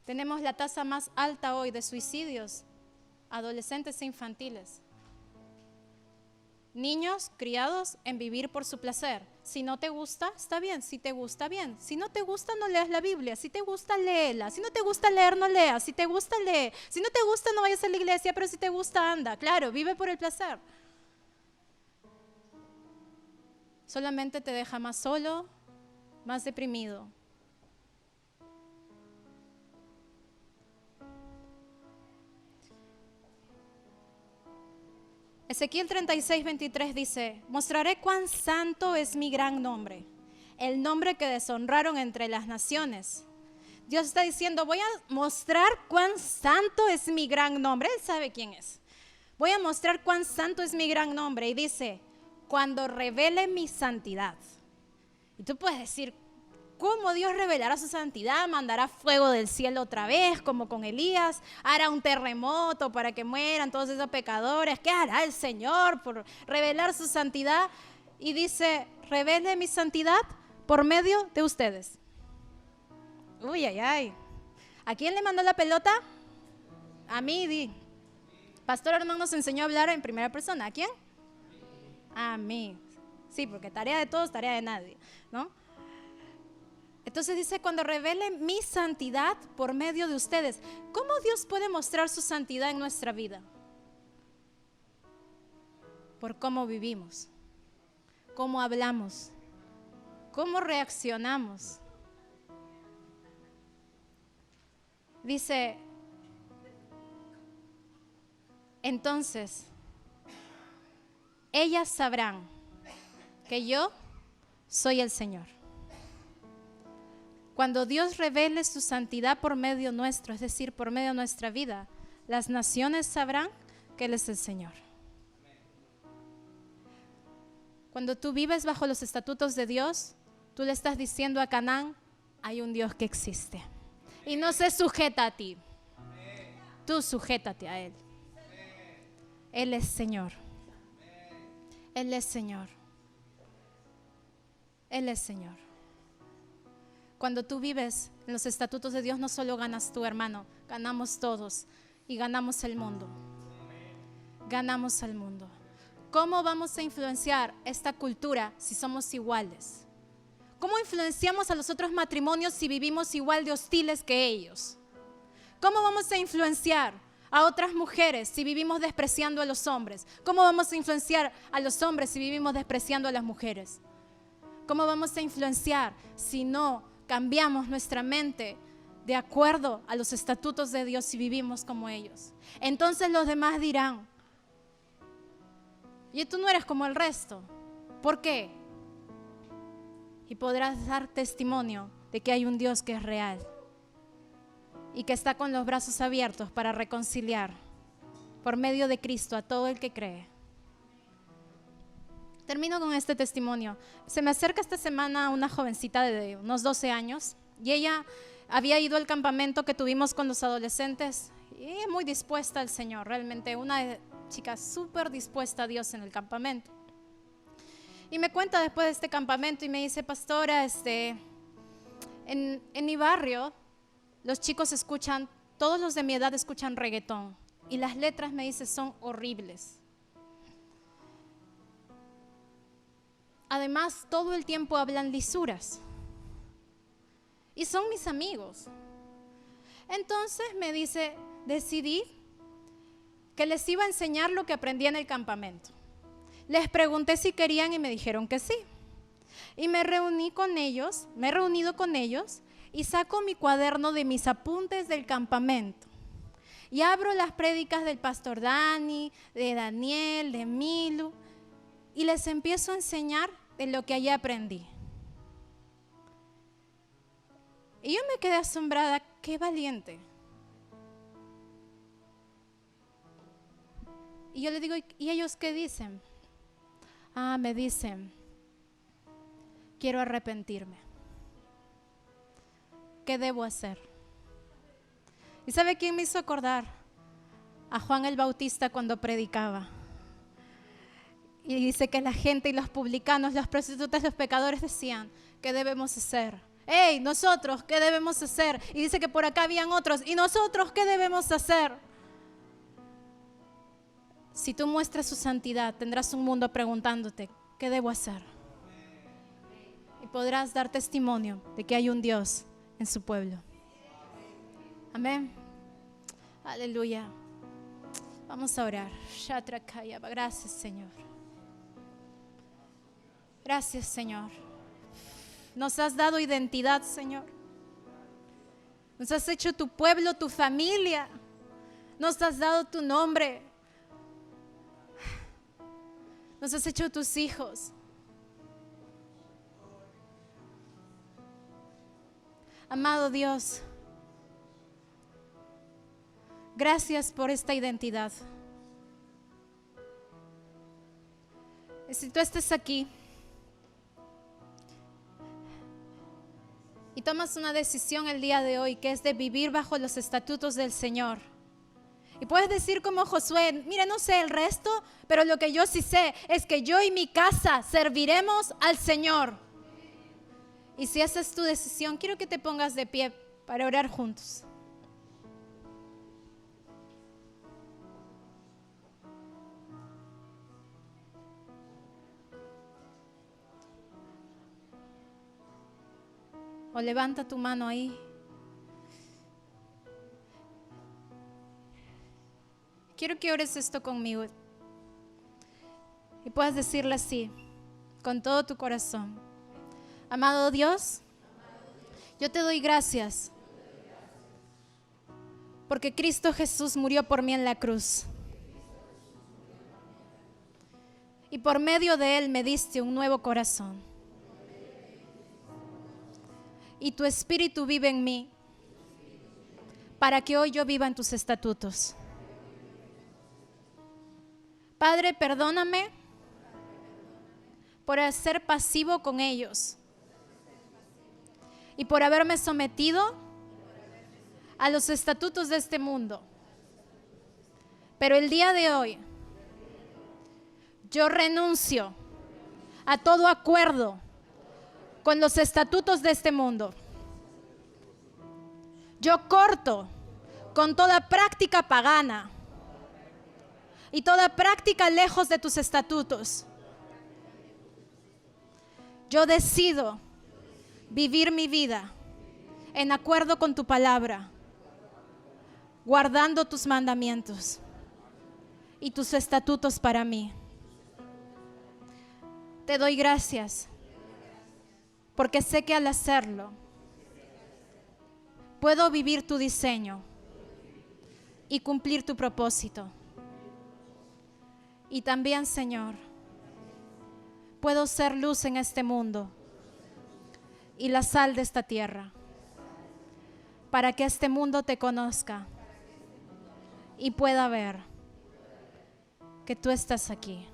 Tenemos la tasa más alta hoy de suicidios, adolescentes e infantiles. Niños criados en vivir por su placer. Si no te gusta, está bien. Si te gusta, bien. Si no te gusta, no leas la Biblia. Si te gusta, léela. Si no te gusta leer, no leas. Si te gusta, lee. Si no te gusta, no vayas a la iglesia, pero si te gusta, anda. Claro, vive por el placer. Solamente te deja más solo, más deprimido. Ezequiel 36:23 dice, mostraré cuán santo es mi gran nombre, el nombre que deshonraron entre las naciones. Dios está diciendo, voy a mostrar cuán santo es mi gran nombre. Él sabe quién es. Voy a mostrar cuán santo es mi gran nombre. Y dice, cuando revele mi santidad. Y tú puedes decir, ¿cómo Dios revelará su santidad? ¿Mandará fuego del cielo otra vez, como con Elías? ¿Hará un terremoto para que mueran todos esos pecadores? ¿Qué hará el Señor por revelar su santidad? Y dice, revele mi santidad por medio de ustedes. Uy, ay, ay. ¿A quién le mandó la pelota? A mí, di. Pastor Hernán nos enseñó a hablar en primera persona. ¿A quién? A mí. Sí, porque tarea de todos, tarea de nadie, ¿no? Entonces dice, cuando revele mi santidad por medio de ustedes. ¿Cómo Dios puede mostrar su santidad en nuestra vida? Por cómo vivimos, cómo hablamos, cómo reaccionamos. Dice, entonces, ellas sabrán que yo soy el Señor. Cuando Dios revele su santidad por medio nuestro, es decir, por medio de nuestra vida, las naciones sabrán que Él es el Señor. Cuando tú vives bajo los estatutos de Dios, tú le estás diciendo a Canaán, hay un Dios que existe. Y no se sujeta a ti. Tú sujétate a Él. Él es Señor. Él es Señor. Él es Señor. Cuando tú vives en los estatutos de Dios, no solo ganas tú, hermano, ganamos todos y ganamos el mundo. Ganamos al mundo. ¿Cómo vamos a influenciar esta cultura si somos iguales? ¿Cómo influenciamos a los otros matrimonios si vivimos igual de hostiles que ellos? ¿Cómo vamos a influenciar a otras mujeres si vivimos despreciando a los hombres? ¿Cómo vamos a influenciar a los hombres si vivimos despreciando a las mujeres? ¿Cómo vamos a influenciar si no cambiamos nuestra mente de acuerdo a los estatutos de Dios y vivimos como ellos? Entonces los demás dirán, y tú no eres como el resto. ¿Por qué? Y podrás dar testimonio de que hay un Dios que es real y que está con los brazos abiertos para reconciliar por medio de Cristo a todo el que cree. Termino con este testimonio. Se me acerca esta semana una jovencita de unos 12 años y ella había ido al campamento que tuvimos con los adolescentes y es muy dispuesta al Señor, realmente una chica súper dispuesta a Dios en el campamento. Y me cuenta después de este campamento y me dice, pastora, en mi barrio los chicos escuchan, todos los de mi edad escuchan reggaetón y las letras, me dice, son horribles. Además, todo el tiempo hablan lisuras y son mis amigos. Entonces me dice, decidí que les iba a enseñar lo que aprendí en el campamento. Les pregunté si querían y me dijeron que sí. Y me he reunido con ellos y saco mi cuaderno de mis apuntes del campamento. Y abro las prédicas del pastor Dani, de Daniel, de Milu, y les empiezo a enseñar de lo que allí aprendí. Y yo me quedé asombrada, qué valiente. Y yo le digo, ¿y ellos qué dicen? Me dicen, quiero arrepentirme. ¿Qué debo hacer? ¿Y sabe quién me hizo acordar? A Juan el Bautista cuando predicaba. Y dice que la gente y los publicanos, las prostitutas, los pecadores decían, ¿qué debemos hacer? ¡Hey, nosotros, qué debemos hacer! Y dice que por acá habían otros, ¿y nosotros qué debemos hacer? Si tú muestras su santidad, tendrás un mundo preguntándote, ¿qué debo hacer? Y podrás dar testimonio de que hay un Dios en su pueblo. Amén. Aleluya. Vamos a orar. Gracias, Señor. Gracias, Señor. Nos has dado identidad, Señor. Nos has hecho tu pueblo, tu familia. Nos has dado tu nombre. Nos has hecho tus hijos. Amado Dios, gracias por esta identidad. Y si tú estás aquí y tomas una decisión el día de hoy, que es de vivir bajo los estatutos del Señor, y puedes decir como Josué, mira, no sé el resto, pero lo que yo sí sé es que yo y mi casa serviremos al Señor. Y si esa es tu decisión, quiero que te pongas de pie para orar juntos. O levanta tu mano ahí. Quiero que ores esto conmigo. Y puedas decirle así, con todo tu corazón. Amado Dios, yo te doy gracias porque Cristo Jesús murió por mí en la cruz. Y por medio de Él me diste un nuevo corazón. Y tu Espíritu vive en mí para que hoy yo viva en tus estatutos. Padre, perdóname por ser pasivo con ellos y por haberme sometido a los estatutos de este mundo. Pero el día de hoy yo renuncio a todo acuerdo con los estatutos de este mundo. Yo corto con toda práctica pagana y toda práctica lejos de tus estatutos. Yo decido vivir mi vida en acuerdo con tu palabra, guardando tus mandamientos y tus estatutos para mí. Te doy gracias porque sé que al hacerlo puedo vivir tu diseño y cumplir tu propósito. Y también, Señor, puedo ser luz en este mundo y la sal de esta tierra, para que este mundo te conozca y pueda ver que tú estás aquí.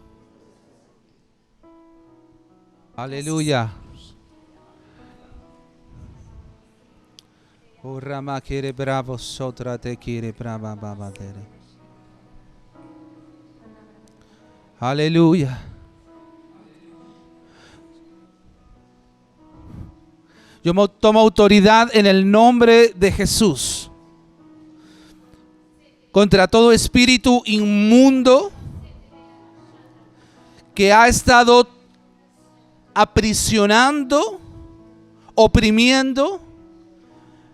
Aleluya. Oh, Rama quiere bravo, sotra te quiere brava, babadere. Aleluya. Yo tomo autoridad en el nombre de Jesús contra todo espíritu inmundo que ha estado aprisionando, oprimiendo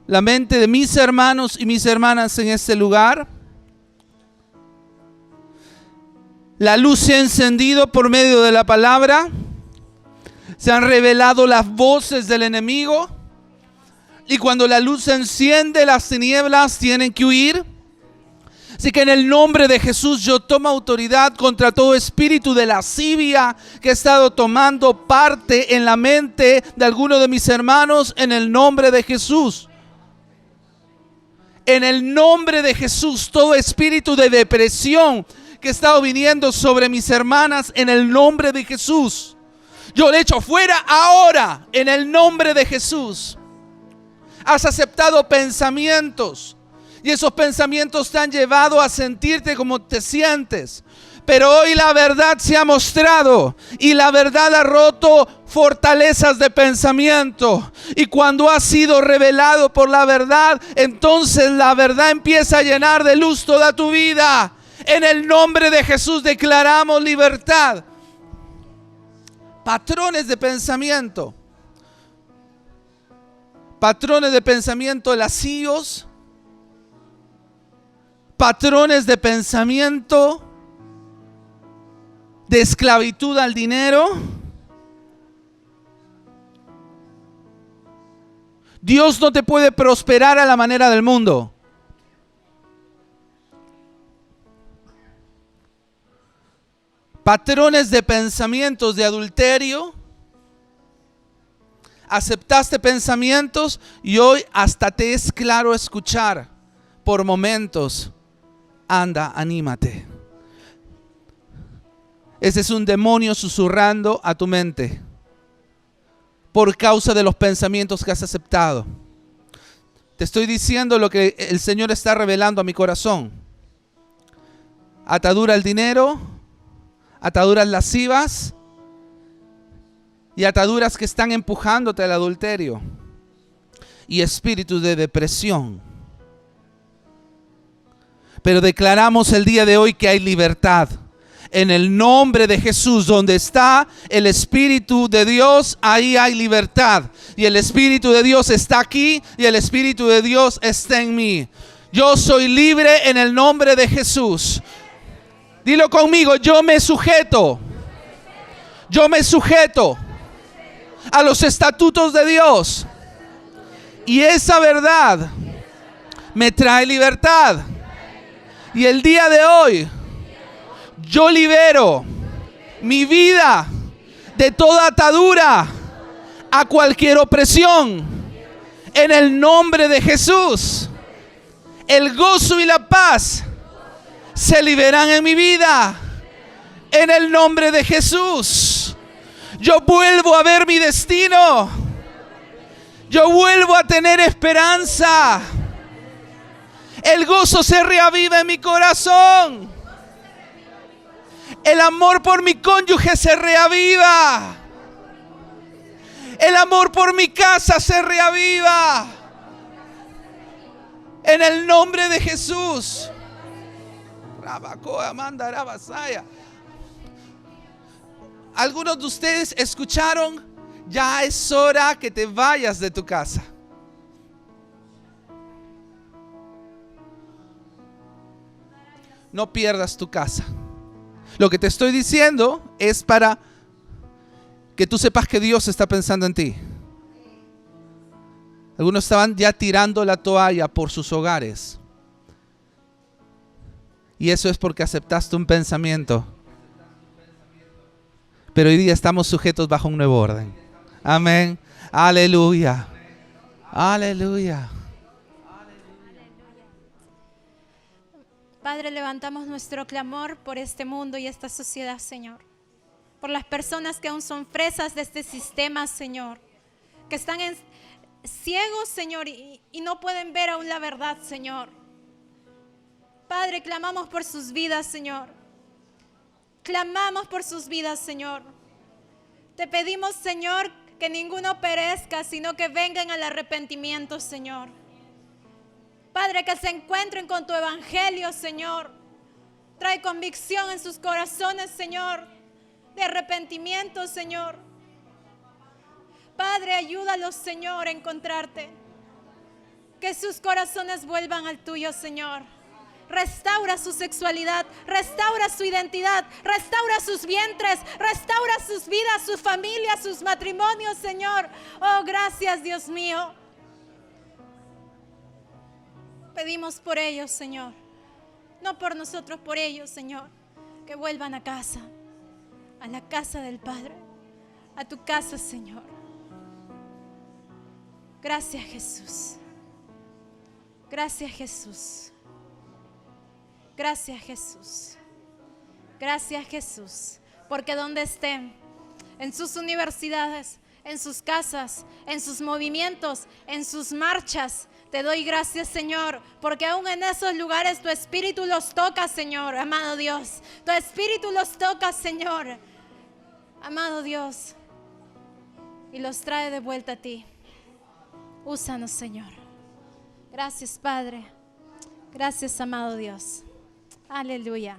la mente de mis hermanos y mis hermanas en este lugar. La luz se ha encendido por medio de la palabra. Se han revelado las voces del enemigo. Y cuando la luz se enciende, las tinieblas tienen que huir. Así que en el nombre de Jesús yo tomo autoridad contra todo espíritu de lascivia que ha estado tomando parte en la mente de alguno de mis hermanos, en el nombre de Jesús. En el nombre de Jesús, todo espíritu de depresión que ha estado viniendo sobre mis hermanas, en el nombre de Jesús, yo le echo fuera ahora, en el nombre de Jesús. Has aceptado pensamientos y esos pensamientos te han llevado a sentirte como te sientes. Pero hoy la verdad se ha mostrado y la verdad ha roto fortalezas de pensamiento. Y cuando ha sido revelado por la verdad, entonces la verdad empieza a llenar de luz toda tu vida. En el nombre de Jesús declaramos libertad. Patrones de pensamiento. Patrones de pensamiento lascivos. Patrones de pensamiento de esclavitud al dinero. Dios no te puede prosperar a la manera del mundo. Patrones de pensamientos de adulterio. Aceptaste pensamientos y hoy hasta te es claro escuchar por momentos. Anda, anímate. Ese es un demonio susurrando a tu mente por causa de los pensamientos que has aceptado. Te estoy diciendo lo que el Señor está revelando a mi corazón. Atadura al dinero, ataduras lascivas y ataduras que están empujándote al adulterio y espíritus de depresión. Pero declaramos el día de hoy que hay libertad. En el nombre de Jesús, donde está el Espíritu de Dios, ahí hay libertad. Y el Espíritu de Dios está aquí y el Espíritu de Dios está en mí. Yo soy libre en el nombre de Jesús. Dilo conmigo, yo me sujeto. Yo me sujeto a los estatutos de Dios. Y esa verdad me trae libertad. Y el día de hoy, yo libero mi vida de toda atadura a cualquier opresión. En el nombre de Jesús, el gozo y la paz se liberan en mi vida. En el nombre de Jesús, yo vuelvo a ver mi destino. Yo vuelvo a tener esperanza. El gozo se reaviva en mi corazón. El amor por mi cónyuge se reaviva. El amor por mi casa se reaviva. En el nombre de Jesús. Algunos de ustedes escucharon, ya es hora que te vayas de tu casa. No pierdas tu casa. Lo que te estoy diciendo es para que tú sepas que Dios está pensando en ti. Algunos estaban ya tirando la toalla por sus hogares. Y eso es porque aceptaste un pensamiento. Pero hoy día estamos sujetos bajo un nuevo orden. Amén. Aleluya. Aleluya. Padre, levantamos nuestro clamor por este mundo y esta sociedad, Señor. Por las personas que aún son presas de este sistema, Señor. Que están ciegos, Señor, y no pueden ver aún la verdad, Señor. Padre, clamamos por sus vidas, Señor. Clamamos por sus vidas, Señor. Te pedimos, Señor, que ninguno perezca, sino que vengan al arrepentimiento, Señor. Padre, que se encuentren con tu evangelio, Señor. Trae convicción en sus corazones, Señor, de arrepentimiento, Señor. Padre, ayúdalos, Señor, a encontrarte. Que sus corazones vuelvan al tuyo, Señor. Restaura su sexualidad, restaura su identidad, restaura sus vientres, restaura sus vidas, su familia, sus matrimonios, Señor. Oh, gracias, Dios mío. Pedimos por ellos, Señor. No por nosotros, por ellos, Señor. Que vuelvan a casa, a la casa del Padre, a tu casa, Señor. Gracias, Jesús. Gracias, Jesús. Gracias, Jesús. Gracias, Jesús. Porque donde estén, en sus universidades, en sus casas, en sus movimientos, en sus marchas, te doy gracias, Señor, porque aún en esos lugares tu Espíritu los toca, Señor, amado Dios. Tu Espíritu los toca, Señor, amado Dios, y los trae de vuelta a ti. Úsanos, Señor. Gracias, Padre. Gracias, amado Dios. Aleluya.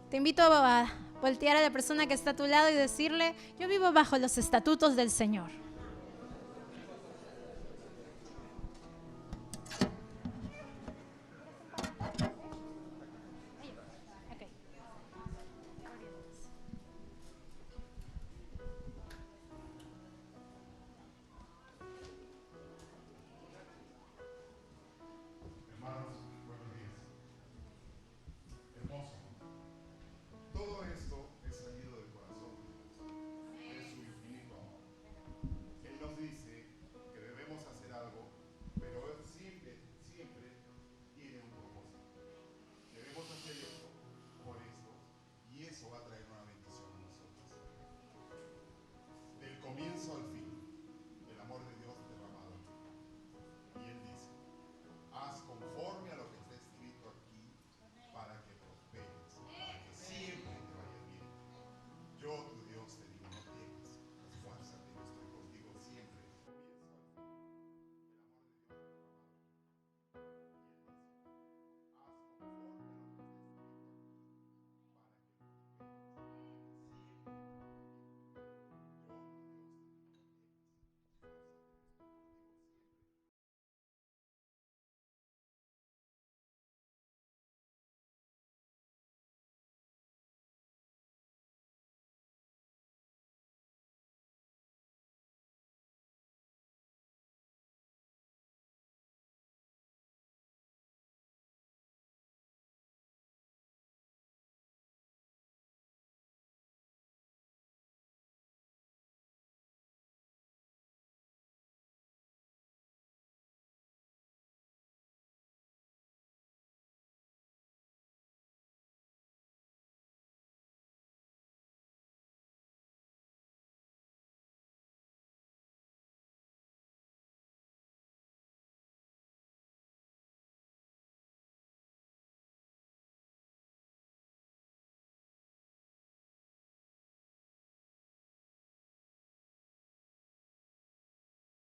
Te invito a voltear a la persona que está a tu lado y decirle: yo vivo bajo los estatutos del Señor.